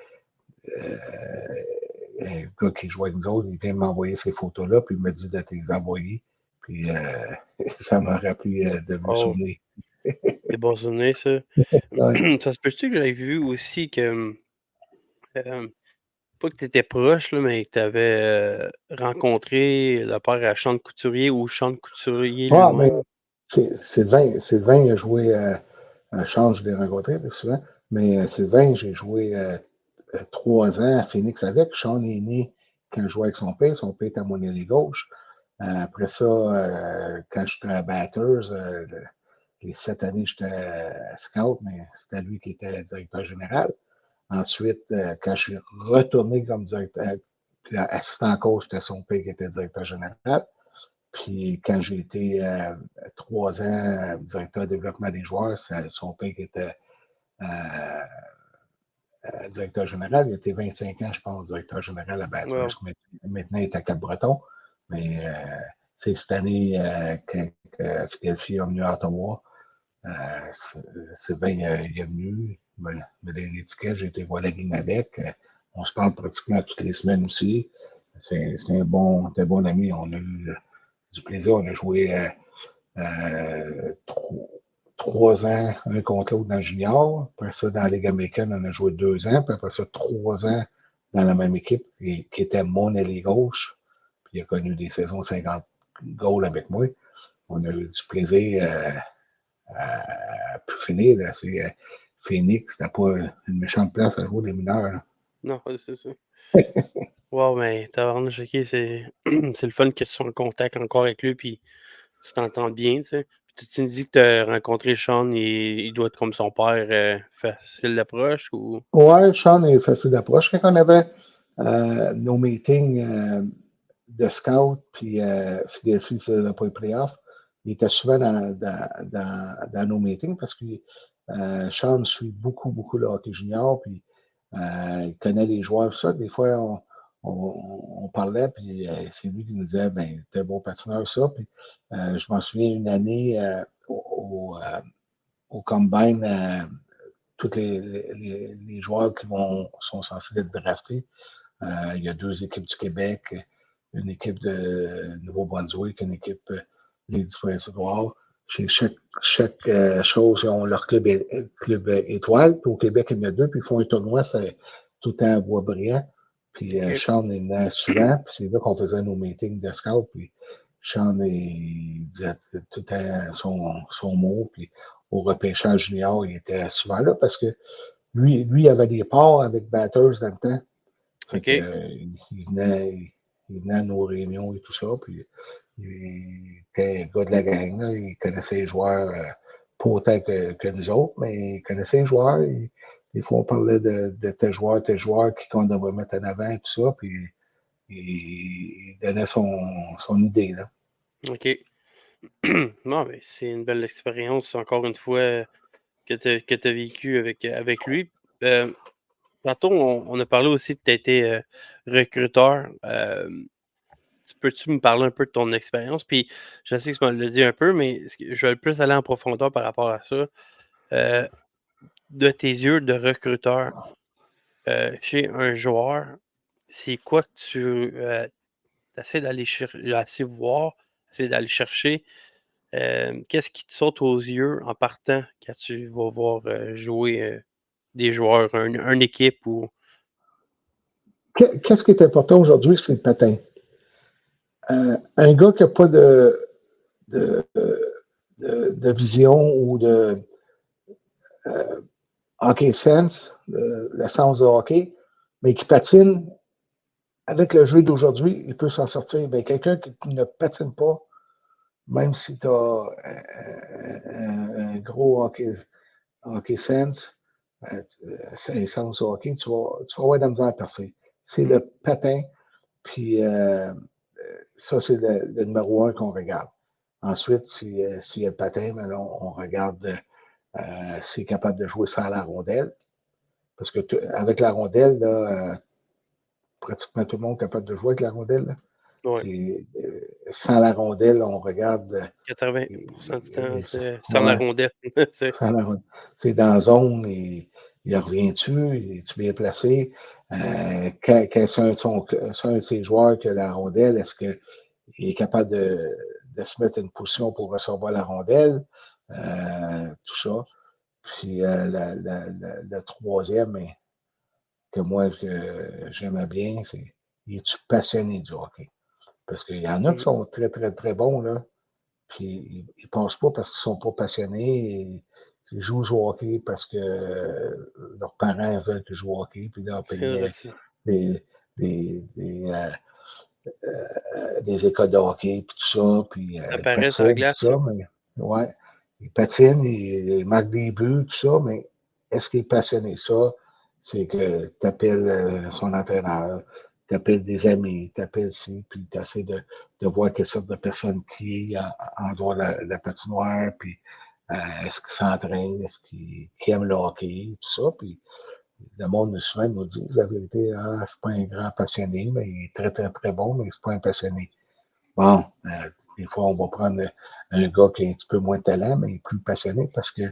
le gars qui jouait avec nous autres, il vient de m'envoyer ces photos-là. Puis il me dit de te les envoyer. Puis ça m'a rappelé de vieux Oh, souvenirs. des bons souvenirs, ça. Ouais. Ça se peut-tu que j'avais vu aussi que, pas que tu étais proche, là, mais que tu avais, rencontré le père à Sean Couturier ou Sean Couturier Ah, mais lui-même? Sylvain, il a joué à Change, je l'ai rencontré souvent, mais Sylvain, j'ai joué 3 ans à Phoenix avec. Sean est né quand je jouais avec son père. Son père était à mon ailier gauche. Après ça, quand j'étais à Batters, les 7 années, j'étais scout, mais c'était lui qui était directeur général. Ensuite, quand je suis retourné comme directeur, puis assistant coach, c'était son père qui était directeur général. Puis quand j'ai été 3 ans directeur de développement des joueurs, c'est son père qui était euh, directeur général. Il était 25 ans, je pense, directeur général à Wow, Bathurst. Maintenant, il est à Cap-Breton. Mais c'est cette année, quand Philadelphie est venu à Ottawa, Sylvain il est venu, me donné l'étiquette, j'ai été voir la game avec. On se parle pratiquement toutes les semaines aussi. C'est un bon ami. On a eu du plaisir. On a joué 3 ans, un contre l'autre dans le junior. Après ça, dans la Ligue américaine, on a joué 2 ans. Puis après ça, 3 ans dans la même équipe, qui était mon ailier gauche. Puis il a connu des saisons 50 goals avec moi. On a eu du plaisir à plus finir. C'est Phoenix, c'était pas une méchante place à jouer des mineurs. Là. non, ouais, c'est ça. Wow, mais tabarnouche, OK, c'est c'est le fun que tu sois en contact encore avec lui, puis tu t'entends bien, tu sais. Puis tu me dis que tu as rencontré Sean, il doit être comme son père, facile d'approche ou? Ouais, Sean est facile d'approche. Quand on avait nos meetings de scout, puis Philadelphie faisait pas les playoffs, il était souvent dans nos meetings parce que Sean suit beaucoup le hockey junior, puis il connaît les joueurs, tout ça. Des fois, on parlait, puis c'est lui qui nous disait, ben, t'es un bon patineur, ça. Puis je m'en souviens une année au Combine, tous les joueurs qui sont censés être draftés. Il y a 2 équipes du Québec, une équipe de Nouveau-Brunswick, une équipe du Prince-Édouard. Chez chaque chose, ils ont leur club étoile. Puis au Québec, il y en a 2, puis ils font un tournoi, c'est tout le temps à Boisbriand. Puis OK, Sean est là souvent, puis c'est là qu'on faisait nos meetings de scout. Puis Sean il disait tout le temps son mot. Puis au repêchage junior, il était souvent là parce que lui avait des parts avec Batters dans le temps. Fait que, OK, il venait à nos réunions et tout ça. Puis il était un gars de la gang. Là, il connaissait les joueurs pas autant que nous autres, mais il connaissait les joueurs. Des fois, on parlait de tel joueur, qui qu'on devrait mettre en avant et tout ça. Puis il donnait son idée. Là. OK. Non, mais c'est une belle expérience, encore une fois, que tu as vécu avec lui. Tantôt, on a parlé aussi que tu as été, recruteur. Tu peux-tu me parler un peu de ton expérience? Puis je sais que tu me l'as dit un peu, mais ce que je veux plus aller en profondeur par rapport à ça. Heu, de tes yeux de recruteur, chez un joueur, c'est quoi que tu, essaies d'aller voir, essaies d'aller chercher? Qu'est-ce qui te saute aux yeux en partant quand tu vas voir, jouer, des joueurs, une équipe ou Qu'est-ce qui est important aujourd'hui, c'est le patin. Un gars qui n'a pas de, de vision ou de hockey sense, le sens de hockey, mais qui patine avec le jeu d'aujourd'hui, il peut s'en sortir. Ben, quelqu'un qui ne patine pas, même si tu as un gros hockey sense, c'est un sens de hockey, tu vas avoir de la misère à percer. C'est mmh, le patin, puis ça, c'est le numéro 1 qu'on regarde. Ensuite, s'il y a le patin, ben là, on regarde s'il est capable de jouer sans la rondelle. Parce que avec la rondelle, là, pratiquement tout le monde est capable de jouer avec la rondelle. Là. Ouais. Sans la rondelle, on regarde. 80% du temps, sans la Ouais, rondelle. sans la rondelle. C'est dans la zone, il revient-tu, es-tu bien placé? Quand c'est un de ses joueurs qui a la rondelle, est-ce qu'il est capable de se mettre une position pour recevoir la rondelle? Tout ça. Puis le troisième que moi que j'aimais bien, c'est es-tu passionné du hockey? Parce qu'il y en a qui sont très, très, très bons, là. Puis ils ne pensent pas parce qu'ils ne sont pas passionnés. Ils jouent au hockey parce que leurs parents veulent qu'ils jouent au hockey, puis leur C'est vrai, payaient ça. des, des, des, des écoles de hockey, puis tout ça, puis Ça ils paraît sur la patinent, tout glace, ça, ça. mais ouais, ils patinent, ils marquent des buts, tout ça, mais est-ce qu'il est passionné? Ça, c'est que tu appelles son entraîneur, tu appelles des amis, tu appelles ci, puis tu essaies de voir quelle sorte de personne qui est en dehors de la patinoire, puis est-ce qu'il s'entraîne, est-ce qu'il aime le hockey, tout ça, puis le monde souvent nous dit la vérité, c'est pas un grand passionné, mais il est très, très, très bon, mais c'est pas un passionné. Bon, des fois, on va prendre un gars qui a un petit peu moins de talent, mais il est plus passionné parce que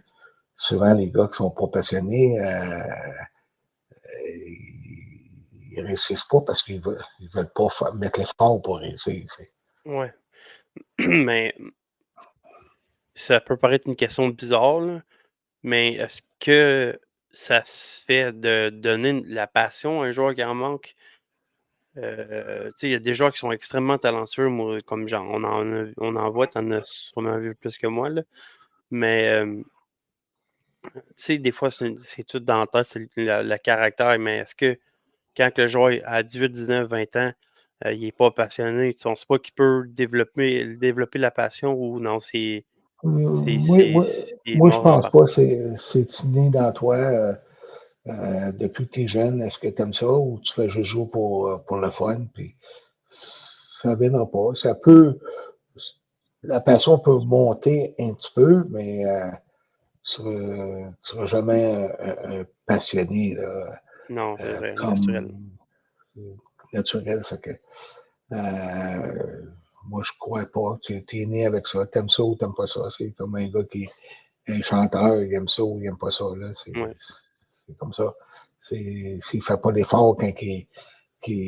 souvent, les gars qui sont pas passionnés, ils réussissent pas parce qu'ils veulent pas mettre l'effort pour réussir. Ouais. Mais ça peut paraître une question bizarre, là, mais est-ce que ça se fait de donner la passion à un joueur qui en manque? Tu sais, il y a des joueurs qui sont extrêmement talentueux, moi, comme genre, on en voit, tu en as sûrement vu plus que moi, là. Mais, tu sais, des fois, c'est tout dans la tête, c'est le caractère. Mais est-ce que quand le joueur a 18, 19, 20 ans, il n'est pas passionné, tu penses pas qu'il peut développer la passion ou non, Moi, moi, c'est moi, je mort à pense partir pas. C'est inné dans toi. Depuis que tu es jeune, est-ce que tu aimes ça ou tu fais juste jouer pour le fun? Puis ça ne viendra pas. La passion peut monter un petit peu, mais tu ne seras jamais un passionné là, non, c'est vrai, naturel. comme naturel. Fait que, moi, je crois pas. Tu es né avec ça. Tu aimes ça ou tu n'aimes pas ça. C'est comme un gars qui est un chanteur, il aime ça ou il n'aime pas ça. Ouais. C'est comme ça. S'il ne fait pas d'effort quand qui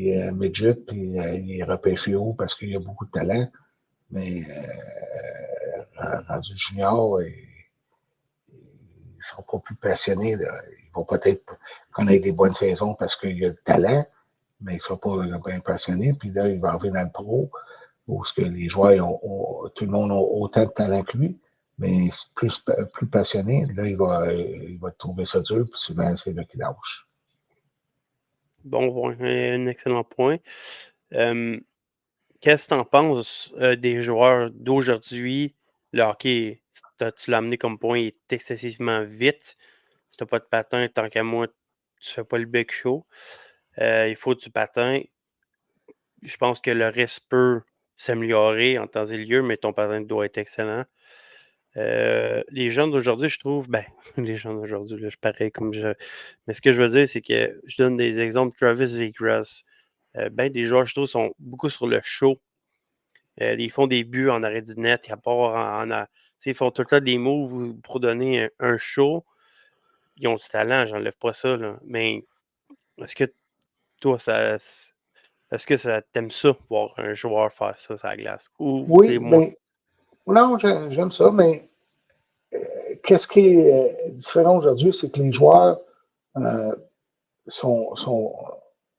est midget, puis il est repêché haut parce qu'il a beaucoup de talent, mais rendu junior, ils ne seront pas plus passionnés. Là. Ils vont peut-être connaître des bonnes saisons parce qu'il y a du talent, mais ils ne seront pas bien passionnés. Puis là, il va arriver dans le pro, où que les joueurs, tout le monde a autant de talent que lui, mais plus passionné. Là, il va trouver ça dur, puis souvent, c'est là qu'il lâche. Bon point, un excellent point. Qu'est-ce que tu en penses, des joueurs d'aujourd'hui? Le hockey, tu l'as amené comme point, il est excessivement vite. Si tu as pas de patin, tant qu'à moi, tu fais pas le bec chaud. Il faut du patin. Je pense que le reste peut s'améliorer en temps et lieu, mais ton patin doit être excellent. Les jeunes d'aujourd'hui, je trouve, ben, les jeunes d'aujourd'hui, là, je parais comme je. Mais ce que je veux dire, c'est que je donne des exemples. Travis Zegras, ben, des joueurs, je trouve, sont beaucoup sur le show. Ils font des buts en arrêt du net, ils font tout le temps des moves pour donner un show. Ils ont du talent, j'enlève pas ça, là. Mais est-ce que toi, est-ce que ça t'aimes ça, voir un joueur faire ça sur la glace? Ou t'es Oui, moins? mais non, j'aime ça, mais qu'est-ce qui est différent aujourd'hui, c'est que les joueurs euh, sont, sont,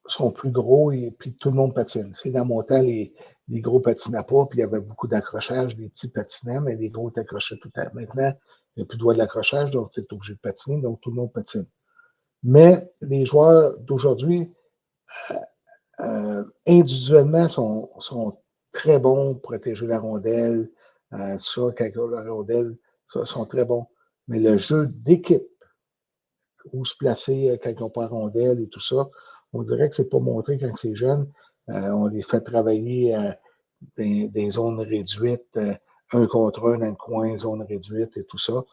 sont plus gros et puis tout le monde patine. C'est dans mon temps, les gros patinaient pas, puis il y avait beaucoup d'accrochage, les petits patinaient, mais les gros t'accrochaient tout le temps. Maintenant, il n'y a plus de droit de l'accrochage, donc tu es obligé de patiner, donc tout le monde patine. Mais les joueurs d'aujourd'hui, individuellement, sont très bons pour protéger la rondelle, ça, quand la rondelle, ça, sont très bons. Mais le jeu d'équipe, où se placer quand ils n'ont pas rondelle et tout ça. On dirait que c'est pas montré quand c'est jeune. On les fait travailler des zones réduites, un contre un dans le coin, zone réduite et tout ça.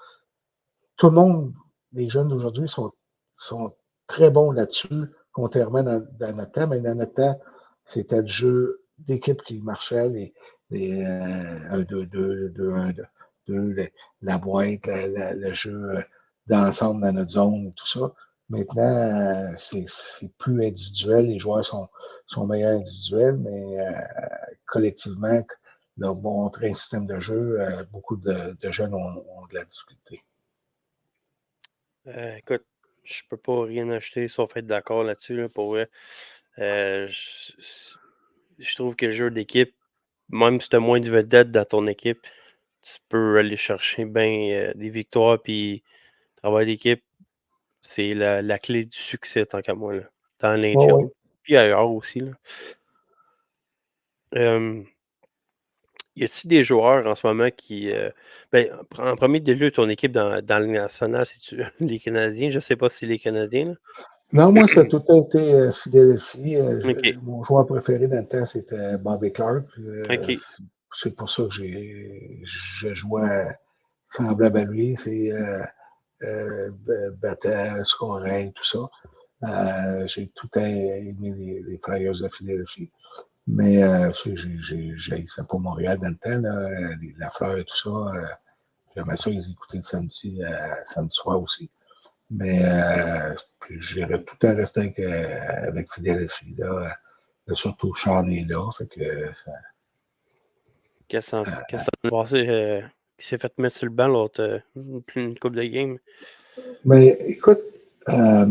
Tout le monde, les jeunes d'aujourd'hui sont très bons là-dessus, contrairement dans notre temps, mais dans notre temps, c'était le jeu d'équipe qui marchait, les 1, 2, 2, 2, 1, 2, la boîte, le jeu d'ensemble dans notre zone, tout ça. Maintenant, c'est plus individuel. Les joueurs sont meilleurs individuels, mais collectivement, leur montrer un système de jeu, beaucoup de jeunes ont de la difficulté. Écoute, je peux pas rien acheter sauf être d'accord là-dessus, là, pour vrai. Je trouve que le jeu d'équipe, même si tu as moins de vedettes dans ton équipe, tu peux aller chercher des victoires, puis travail d'équipe, c'est la clé du succès, tant qu'à moi, là, dans Oui, oui. l'NHL, puis ailleurs aussi, là. Y a-t-il des joueurs en ce moment qui, en premier lieu, ton équipe dans le national, c'est-tu les Canadiens? Je sais pas si c'est les Canadiens, là. Non, moi, ça a tout été Philadelphie. OK, Mon joueur préféré dans le temps, c'était Bobby Clark. OK, C'est pour ça que je jouais semblable à lui. C'est battant, scoring, tout ça. J'ai tout aimé les Flyers de Philadelphie. Mais j'ai ça pour Montréal dans le temps, là, la fleur et tout ça. J'aimais ça les écouter le samedi soir aussi. Mais j'irais tout à rester avec Philadelphie. Là, surtout Sean est là. Fait que ça, qu'est-ce que tu as passé, qui s'est fait mettre sur le banc l'autre, plus une couple de games? mais écoute, Ouais,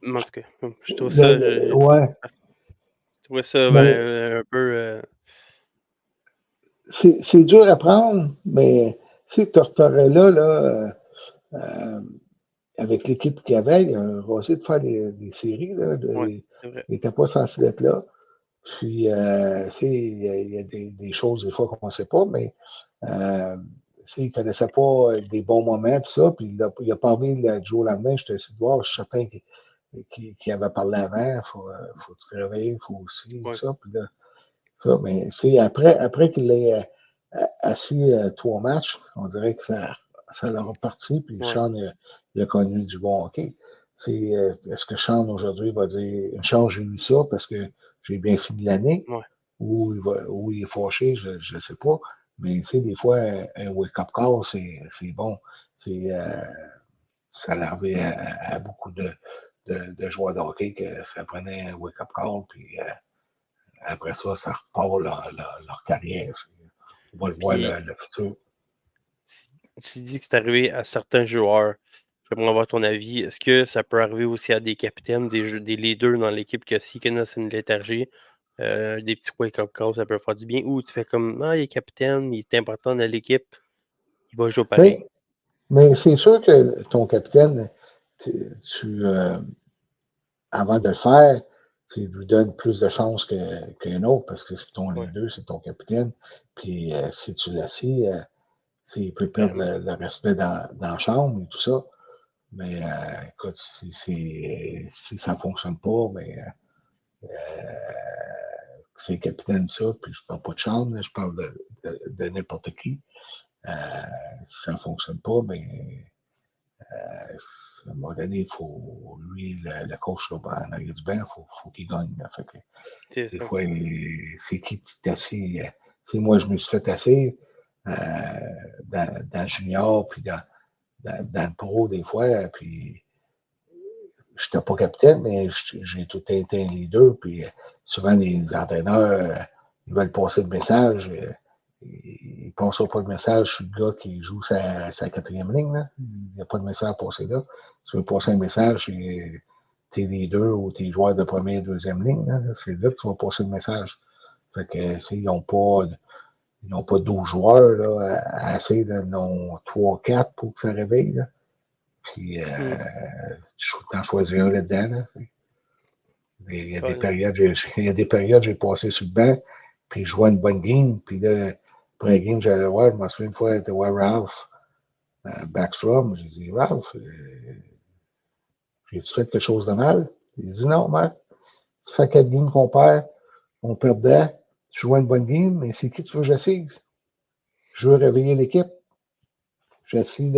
en tout cas, je trouve ça, ouais, je trouvais ça, mais un peu, c'est dur à prendre, mais si tu retournerais là euh, avec l'équipe qu'il y avait, il a essayé de faire des séries. Là, ouais, il c'est vrai. n'était pas censé être là. Puis, il y a des choses des fois qu'on ne sait pas, mais il ne connaissait pas des bons moments, puis ça, puis il n'a pas envie de jouer au lendemain. Je te suis de voir, je suis certain qu'il avait parlé avant, il faut te réveiller, il faut aussi, Ouais, ça, puis là, ça, mais après qu'il ait assis 3 matchs, on dirait que ça l'a reparti, puis ouais, Sean il a connu du bon hockey. Est-ce que Sean aujourd'hui va dire Sean, j'ai eu ça parce que j'ai bien fini l'année, ouais. ou il est fâché, je ne sais pas. Mais des fois, un wake-up call, c'est bon. C'est, ça l'a arrivé à beaucoup de joueurs de hockey que ça prenait un wake-up call, puis après ça, ça repart leur carrière. On va le voir Puis, le futur. si tu dis que c'est arrivé à certains joueurs, j'aimerais avoir ton avis. Est-ce que ça peut arriver aussi à des capitaines, des leaders dans l'équipe, que s'ils connaissent une léthargie, des petits wake-up calls, ça peut faire du bien? Ou tu fais comme: «Ah, il est capitaine, il est important dans l'équipe, il va jouer pareil». Mais, mais c'est sûr que ton capitaine, tu, avant de le faire, tu lui donnes plus de chances qu'un autre parce que c'est ton Ouais, leader, c'est ton capitaine. Puis si tu l'assis, il peut perdre carrément. le respect dans la chambre et tout ça. Mais écoute, si ça ne fonctionne pas, mais c'est le capitaine ça, puis je ne parle pas de chambre, je parle de n'importe qui. Si ça ne fonctionne pas, mais à un moment donné, il faut, lui, le coach là, en arrière du banc, faut qu'il gagne. Là. Fait que, C'est des ça. fois, c'est qui tu t'assis. Moi, je me suis fait assis dans le junior, puis dans le pro, des fois, puis je n'étais pas capitaine, mais j'ai tout été un leader, puis souvent, les entraîneurs, ils veulent passer le message. Ils ne passent pas le message sur le gars qui joue sa quatrième ligne. Là. Il n'y a pas de message à passer là. Si tu veux passer un message, c'est tes leaders ou tes joueurs de première et deuxième ligne. Là. C'est là que tu vas passer le message. Fait que, ils n'ont pas 12 joueurs là, assez, ils en ont 3-4 pour que ça réveille. Là. Puis, Mmh. t'en choisis un là-dedans. Là. Il y a des Ouais, périodes, j'ai passé sur le banc, puis je jouais une bonne game, puis là, après la game, j'allais voir, je m'en souviens une fois, j'étais voir Ralph Backstrom, j'ai dit, Ralph, j'ai-tu fait quelque chose de mal? Il dit, non, Marc, ça fait 4 games qu'on perd, on perdait, tu jouais une bonne game, mais c'est qui tu veux que j'assise? Je veux réveiller l'équipe. J'assise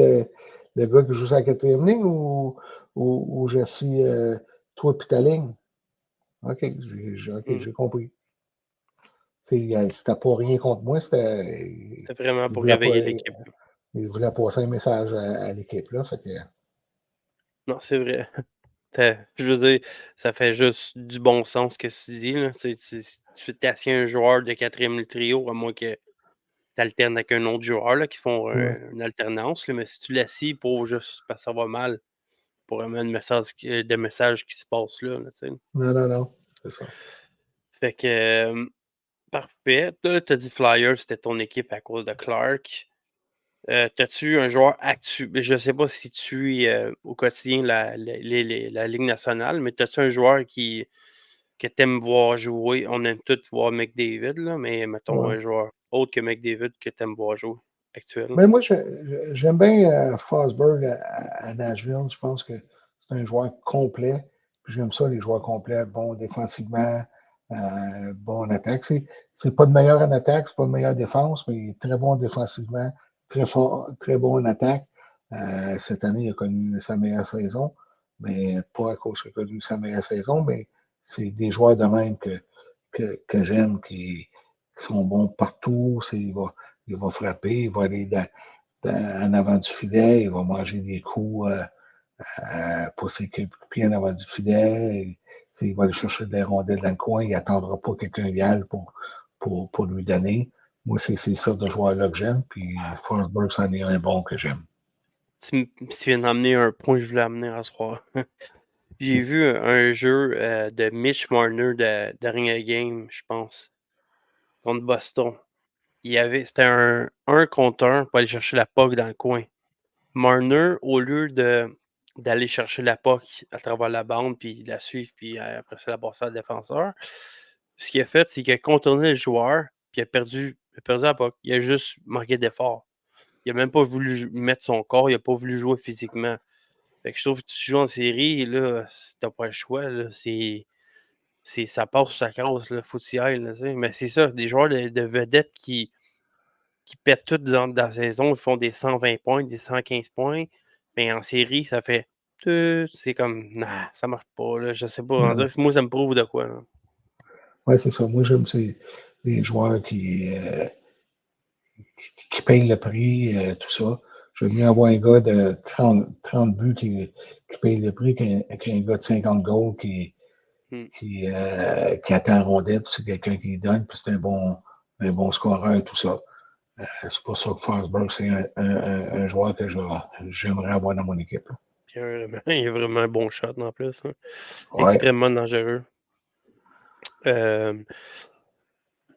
le gars qui joue sa quatrième ligne ou j'assis toi et ta ligne. OK, j'ai compris. C'était pas rien contre moi, c'était. C'est vraiment Il pour voulait, pas, réveiller l'équipe. il voulait passer un message à l'équipe. Là, fait que, Non, c'est vrai. Je veux dire, ça fait juste du bon sens ce que tu dis. Là. Si tu t'assieds un joueur de quatrième trio, à moins que tu alternes avec un autre joueur là, qui font ouais. une alternance, là, mais si tu l'assis pour juste parce que ça va mal, pour vraiment des messages qui se passent là, tu sais. Non, c'est ça. Fait que parfait. Toi, tu as dit Flyers, c'était ton équipe à cause de Clark. T'as-tu un joueur actuel? Je ne sais pas si tu suis au quotidien la Ligue nationale, mais t'as-tu un joueur que tu aimes voir jouer? On aime tous voir McDavid, là, mais mettons Ouais. un joueur autre que McDavid que tu aimes voir jouer actuel. Mais moi, j'aime bien Forsberg à Nashville. Je pense que c'est un joueur complet. Puis j'aime ça, les joueurs complets, bon défensivement, bon en attaque. C'est pas le meilleur en attaque, c'est pas le meilleur défense, mais il est très bon défensivement, très fort, très bon en attaque. Cette année, il a connu sa meilleure saison, mais pas à cause qu'il a connu sa meilleure saison, mais c'est des joueurs de même que j'aime, qui sont bons partout. Il va frapper, il va aller en avant du filet, il va manger des coups pour ses pieds en avant du filet. Il va aller chercher des rondelles dans le coin, il n'attendra pas quelqu'un viale pour lui donner. Moi, c'est ça de joueur-là que j'aime, puis Forsberg, c'en est un bon que j'aime. Tu viens d'amener un point que je voulais amener à ce soir. J'ai vu un jeu de Mitch Marner de dernier game, je pense, contre Boston. C'était un contre un pour aller chercher la puck dans le coin. Marner, au lieu d'aller chercher la puck à travers la bande, puis la suivre, puis après ça, la passer à le défenseur, ce qu'il a fait, c'est qu'il a contourné le joueur, puis il a perdu la puck. Il a juste manqué d'effort. Il a même pas voulu mettre son corps, il a pas voulu jouer physiquement. Fait que je trouve que tu joues en série, là, si t'as pas le choix, là, ça passe ou ça casse, là, faut que tu y ailles, là, tu sais. Mais c'est ça, des joueurs de vedettes qui pètent tout dans la saison, ils font des 120 points, des 115 points, mais en série, ça fait c'est comme nah, ça marche pas, là, je sais pas, on dirait que moi, ça me prouve de quoi, là. Oui, c'est ça. Moi, j'aime les joueurs qui payent le prix, tout ça. J'aime mieux avoir un gars de 30 buts qui paye le prix qu'un gars de 50 goals Mmh. qui attend la rondelle, puis c'est quelqu'un qui donne, puis c'est un bon scoreur, tout ça. C'est pour ça que Forsberg, c'est un joueur que j'aimerais avoir dans mon équipe. Puis il a vraiment un bon shot en plus, hein. Ouais. Extrêmement dangereux.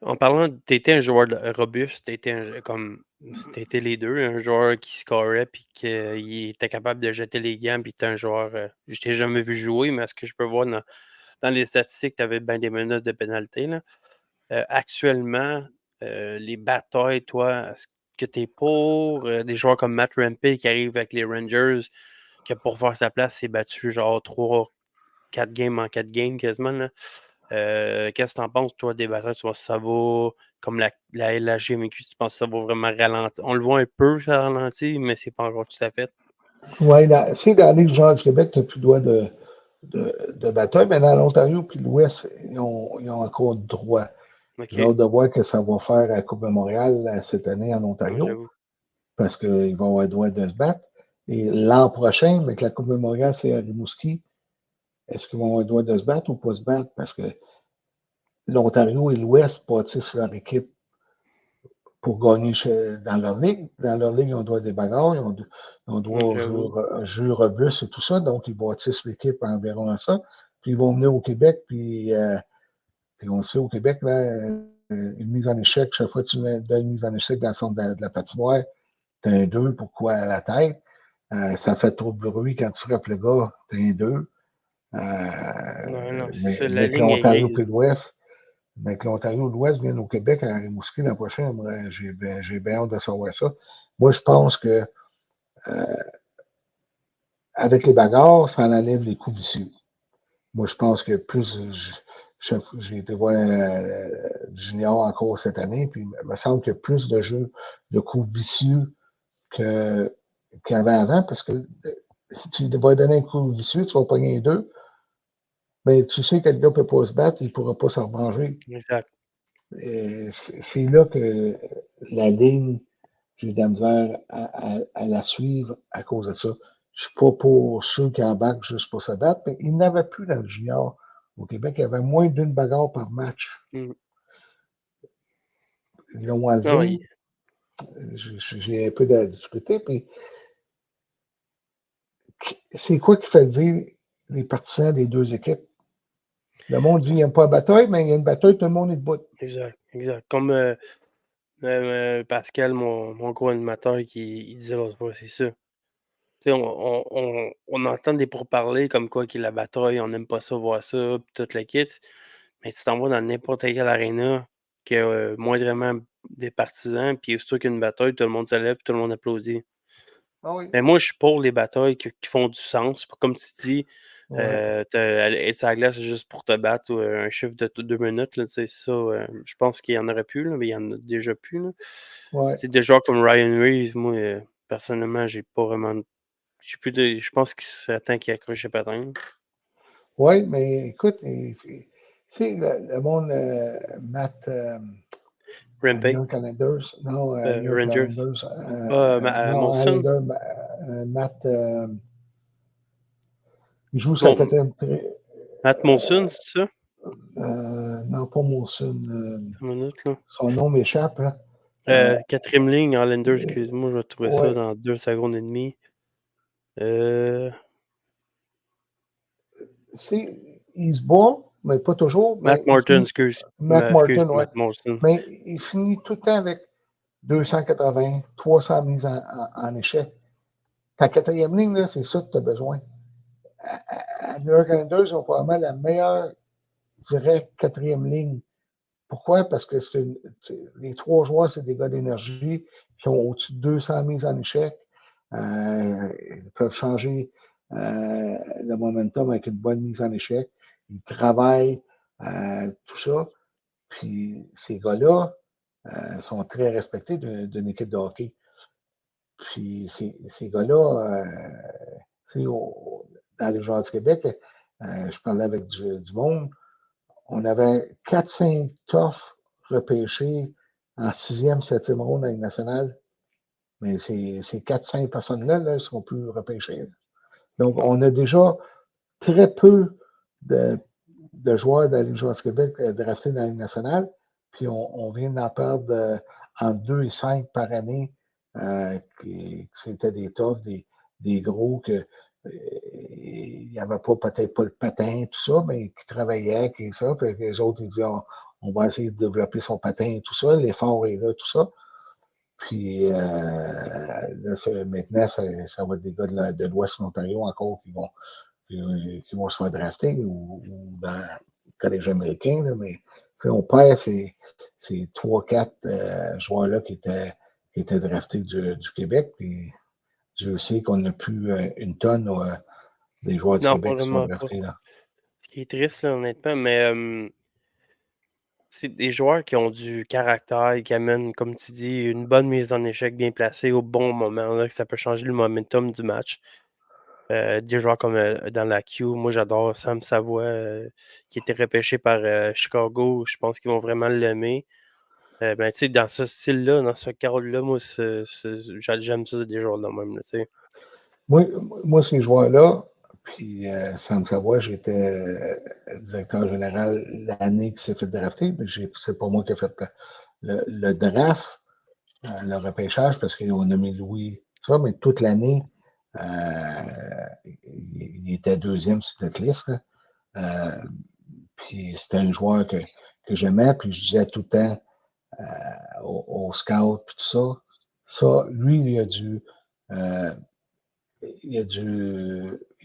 En parlant tu étais un joueur robuste, tu étais les 2, un joueur qui scorait puis qui était capable de jeter les gants, puis tu un joueur, je t'ai jamais vu jouer, mais à ce que je peux voir dans les statistiques, tu avais bien des minutes de pénalité, là. Actuellement, les batailles, toi, est-ce que tu es pour, des joueurs comme Matt Rempe qui arrive avec les Rangers, que pour faire sa place s'est battu genre 3-4 games en 4 games quasiment, là. Qu'est-ce que tu en penses, toi, des batailles? Tu penses que ça va, comme la LHGMQ, tu penses que ça va vraiment ralentir? On le voit un peu, ça ralentit, mais c'est pas encore tout à fait. Oui, dans la Ligue du Québec, tu n'as plus le droit de bataille, mais dans l'Ontario puis l'Ouest, ils ont encore le droit. J'ai OK. hâte de voir ce que ça va faire à la Coupe de Montréal cette année en Non, Ontario, j'avoue. parce qu'ils vont avoir le droit de se battre. Et l'an prochain, avec la Coupe de Montréal, c'est à Rimouski, est-ce qu'ils vont avoir le droit de se battre ou pas se battre? Parce que l'Ontario et l'Ouest bâtissent leur équipe pour gagner dans leur ligue. Dans leur ligue, ils ont droit des bagarres, ils ont droit au J'avoue. jeu robuste et tout ça. Donc, ils bâtissent l'équipe environ à ça. Puis, ils vont venir au Québec, puis on sait au Québec, là, une mise en échec, chaque fois que tu mets une mise en échec dans le centre de la patinoire, tu as un 2 pourquoi à la tête. Ça fait trop de bruit quand tu frappes le gars, tu as un 2. Non, c'est Mais, ça, la mais que ligne est l'Ontario grise. et l'Ouest, mais que l'Ontario et l'Ouest viennent au Québec à Rimouski l'an prochain, j'ai bien hâte de savoir ça. Moi, je pense que avec les bagarres, ça enlève les coups vicieux. Moi, je pense que plus j'ai été voir Junior encore cette année, puis il me semble qu'il y a plus de jeux de coups vicieux qu'il y avait avant, parce que tu vas donner un coup vicieux, tu vas pogner les deux. Mais tu sais que le gars ne peut pas se battre, il ne pourra pas s'en revenger. Exact. C'est là que la ligne, j'ai eu de la misère à la suivre à cause de ça. Je ne suis pas pour ceux qui embarquent juste pour se battre, mais il n'avait plus dans le junior. Au Québec, il y avait moins d'une bagarre par match. Mm. Ils l'ont Non, enlevé. J'ai un peu de difficulté. Puis, c'est quoi qui fait lever les partisans des deux équipes? Le monde dit qu'il n'y a pas de bataille, mais il y a une bataille, tout le monde est debout. exact, exact. Comme Pascal, mon co-animateur, il disait l'autre fois, c'est ça. Tu sais, on entend des pourparlers comme quoi qu'il y a la bataille, on n'aime pas ça, voir ça, puis toute la kit. Mais tu t'en vas dans n'importe quelle aréna qui a moindrement des partisans, puis aussitôt qu'il y a une bataille, tout le monde se lève, tout le monde applaudit. Ah oui. Mais moi, je suis pour les batailles qui font du sens. Comme tu dis, Ouais. être sur la glace juste pour te battre ou un chiffre de 2 minutes, là, tu sais, ça, je pense qu'il y en aurait plus, là, mais il y en a déjà plus, là. Ouais. C'est des joueurs comme Ryan Reeves, moi, personnellement, j'ai pas vraiment j'ai plus de je pense qu'il serait temps qu'il accroche les patins. Oui, mais écoute, tu sais, le monde, Matt, New Rempe, York Islanders, non, New York Rangers. Islanders, non, Molson? Islander, Matt, il joue sa Mon quatrième, Matt Molson, c'est ça? non, pas Molson, Attends une minute, là. son nom m'échappe, là. Euh, 4e ligne, Islanders, euh, excuse-moi, je vais trouver ça ouais, dans 2 secondes et demie. Euh, il se bat, mais pas toujours, Matt mais il Martin, finit, Matt excuse, Martin, ouais, Matt Molson. mais il finit tout le temps avec 280, 300 mises en échec. Ta quatrième ligne, là, c'est ça que tu as besoin. À New York Islanders, ils ont probablement la meilleure, je dirais, quatrième ligne. Pourquoi? Parce que les trois joueurs, c'est des gars d'énergie qui ont au-dessus de 200 mises en échec. Ils peuvent changer le momentum avec une bonne mise en échec. Ils travaillent, tout ça. Puis ces gars-là sont très respectés d'une équipe de hockey. Puis ces gars-là, dans les joueurs du Québec, je parlais avec du monde, on avait 4-5 toughs repêchés en 6e, 7e ronde dans la Ligue nationale. Mais ces 4-5 personnes-là ne seront plus repêchées. Donc, Ouais. on a déjà très peu de joueurs de la Ligue joueurs du Québec draftés dans la Ligue nationale. Puis on vient d'en perdre entre 2 et 5 par année. Que c'était des toughs, des gros que il n'y avait pas peut-être pas le patin, tout ça, mais qui travaillaient, qui ça. Puis les autres, ils disaient on va essayer de développer son patin, tout ça, l'effort est là, tout ça. Puis là, maintenant, ça va être des gars de l'Ouest de l'Ontario encore qui vont se faire drafter ou dans le collège américain. Là, mais on perd ces 3-4 joueurs-là qui étaient draftés du Québec. Puis Dieu sait qu'on n'a plus une tonne des joueurs du Non, Québec qui sont probablement pas. draftés là. Ce qui est triste, là, honnêtement, mais c'est des joueurs qui ont du caractère et qui amènent, comme tu dis, une bonne mise en échec bien placée au bon moment, là, que ça peut changer le momentum du match. Des joueurs comme dans la Q, moi j'adore Sam Savoie, qui était repêché par Chicago. Je pense qu'ils vont vraiment l'aimer. Ben, tu sais, dans ce style-là, dans ce cadre-là, moi, j'aime ça, des joueurs de même, là, tu sais. Moi, ces joueurs-là, puis sans le savoir, j'étais directeur général l'année qui s'est fait drafter, mais c'est pas moi qui ai fait le draft, le repêchage, parce qu'on a mis Louis, ça, mais toute l'année, il était deuxième sur cette liste. Puis c'était un joueur que j'aimais, puis je disais tout le temps au scout, puis tout ça. Ça, lui, euh, il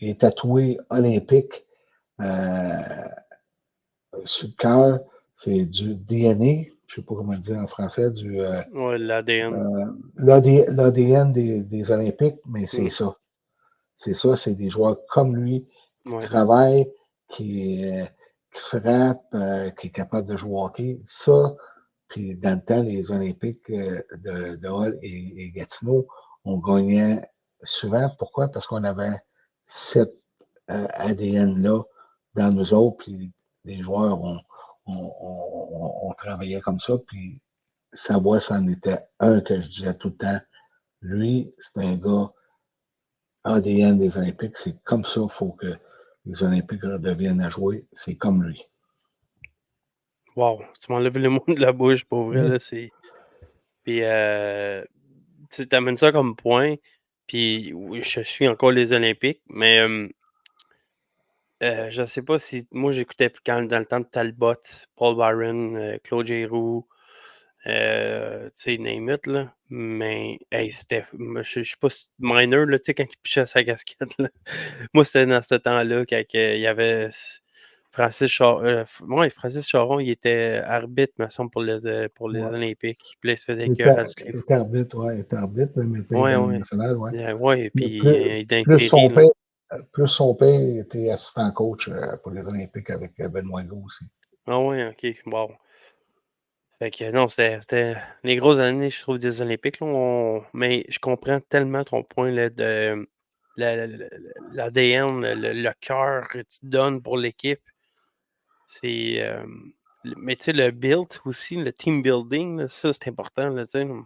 est tatoué olympique sur le cœur. C'est du DNA, je ne sais pas comment le dire en français, Ouais, l'ADN. l'ADN des Olympiques, mais c'est Mm, ça. C'est ça, c'est des joueurs comme lui qui ouais. travaillent, qui frappent, qui est capable de jouer au hockey. Ça, puis dans le temps, les Olympiques de Hall et Gatineau, on gagnait souvent. Pourquoi? Parce qu'on avait cet ADN-là dans nous autres, puis les joueurs ont travaillé comme ça, puis Savoie, c'en était un que je disais tout le temps. Lui, c'est un gars ADN des Olympiques. C'est comme ça qu'il faut que les Olympiques redeviennent à jouer. C'est comme lui. Wow, tu m'enlèves le mot de la bouche, pour vrai, Oui, là, c'est puis, tu amènes ça comme point, puis oui, je suis encore les Olympiques, mais, je sais pas si moi, j'écoutais quand dans le temps de Talbot, Paul Byron, Claude Giroux, tu sais, name it, là, mais hey, c'était moi, je sais pas si Minor, là, tu sais, quand il pichait sa casquette, là. Moi, c'était dans ce temps-là quand que il y avait Francis Charon, il était arbitre, me semble, pour les ouais. Olympiques. Puis là, il se faisait Il écœurer à toutes les fois. était arbitre, ouais, il était arbitre, même était Ouais, dans le ouais. national, ouais. Ouais, et Mais puis dans les plus séries, son là. père, plus son père était assistant coach pour les Olympiques avec Benoît Gros aussi. Ah ouais, OK, wow. Fait que non, c'était les grosses années, je trouve, des Olympiques, là, mais je comprends tellement ton point, là, de l'ADN, le cœur que tu donnes pour l'équipe. C'est, mais tu sais, le build aussi, le team building, là, ça, c'est important, là, tu sais. Oui,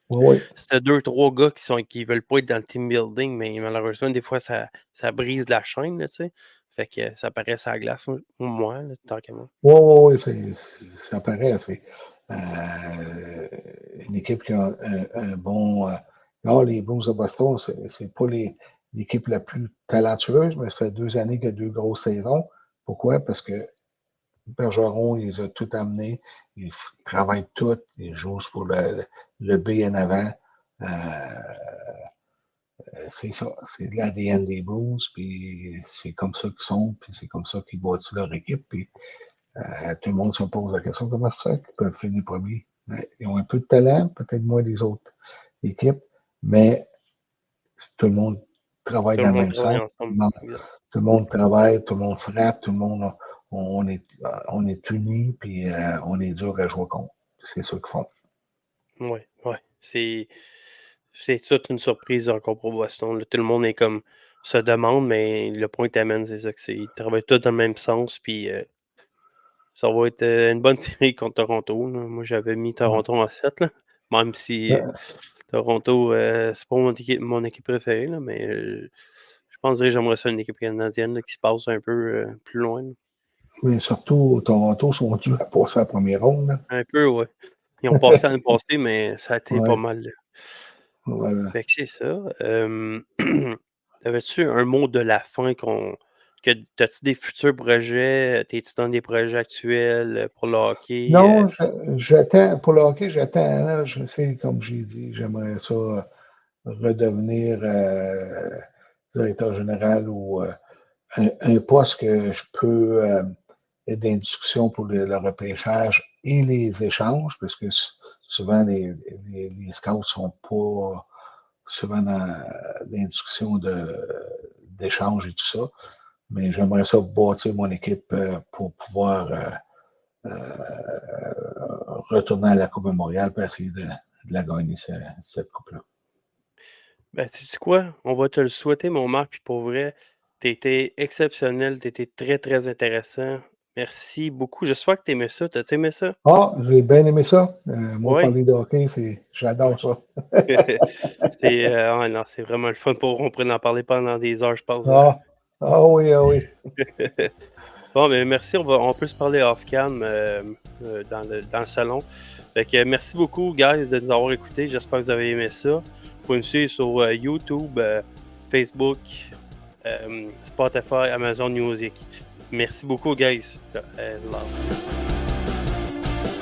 oui. Si tu 2-3 gars qui veulent pas être dans le team building, mais malheureusement, des fois, ça brise la chaîne, là, tu sais. Fait que ça paraît sur la glace, moi, là, tant qu'à moi. Oui, oui, oui, ça paraît. C'est une équipe qui a un bon. Non, les Blues de Boston, c'est pas l'équipe la plus talentueuse, mais ça fait 2 années qu'il y a 2 grosses saisons. Pourquoi? Parce que Bergeron, il les a tout amenés. Ils travaillent tout. Ils jouent pour le B en avant. C'est ça. C'est l'ADN des Blues. Puis c'est comme ça qu'ils sont. Puis c'est comme ça qu'ils bâtissent leur équipe. Puis tout le monde se pose la question comment ça qu'ils peuvent finir premier? Ils ont un peu de talent, peut-être moins des autres équipes, mais tout le monde travaille Tout dans le le monde même travaille sens. ensemble. Exact. Tout le monde travaille, tout le monde frappe, tout le monde on est unis, puis on est dur à jouer contre. C'est ça qu'ils font. Ouais, ouais. C'est toute une surprise encore pour Boston, là. Tout le monde est comme se demande, mais le point que tu c'est ça, que c'est ils travaillent tous dans le même sens, puis, ça va être, une bonne série contre Toronto, là. Moi, j'avais mis Ouais. Toronto en 7 là, même si, Euh, Toronto, c'est pas mon équipe préférée, là, mais, je penserais que j'aimerais ça une équipe canadienne, là, qui se passe un peu, plus loin, là. mais surtout, Toronto sont dus à passer à la première ronde. Là. Un peu, ouais. Ils ont passé l'année passée, mais ça a été pas Ouais, mal, là. voilà. Fait que c'est ça. Avais-tu un mot de la fin t'as-tu des futurs projets? T'es-tu dans des projets actuels, pour le hockey? Non, j'attends, pour le hockey, j'attends, là, je sais, comme j'ai dit, j'aimerais ça redevenir directeur général ou un poste que je peux être dans une discussion pour le repêchage et les échanges, parce que souvent les scouts ne sont pas souvent dans une discussion d'échange et tout ça. Mais j'aimerais ça bâtir mon équipe pour pouvoir retourner à la Coupe Memorial pour essayer de la gagner, cette coupe-là. Ben, sais-tu quoi? On va te le souhaiter, mon Marc, puis pour vrai, tu été exceptionnel, tu étais très, très intéressant. Merci beaucoup. J'espère que tu aimais ça. T'as-tu aimé ça? Ah, j'ai bien aimé ça. Moi, Oui? parler de hockey, Ouais. j'adore ça. Ouais, non, c'est vraiment le fun pour on pourrait en parler pendant des heures, je pense, hein. Ah, ah oui, ah oui. Bon, ben, merci. On peut se parler off cam, dans le salon. Fait que merci beaucoup, guys, de nous avoir écoutés. J'espère que vous avez aimé ça. Vous pouvez nous suivre sur YouTube, Facebook, Spotify, Amazon Music. Merci beaucoup, guys. Love.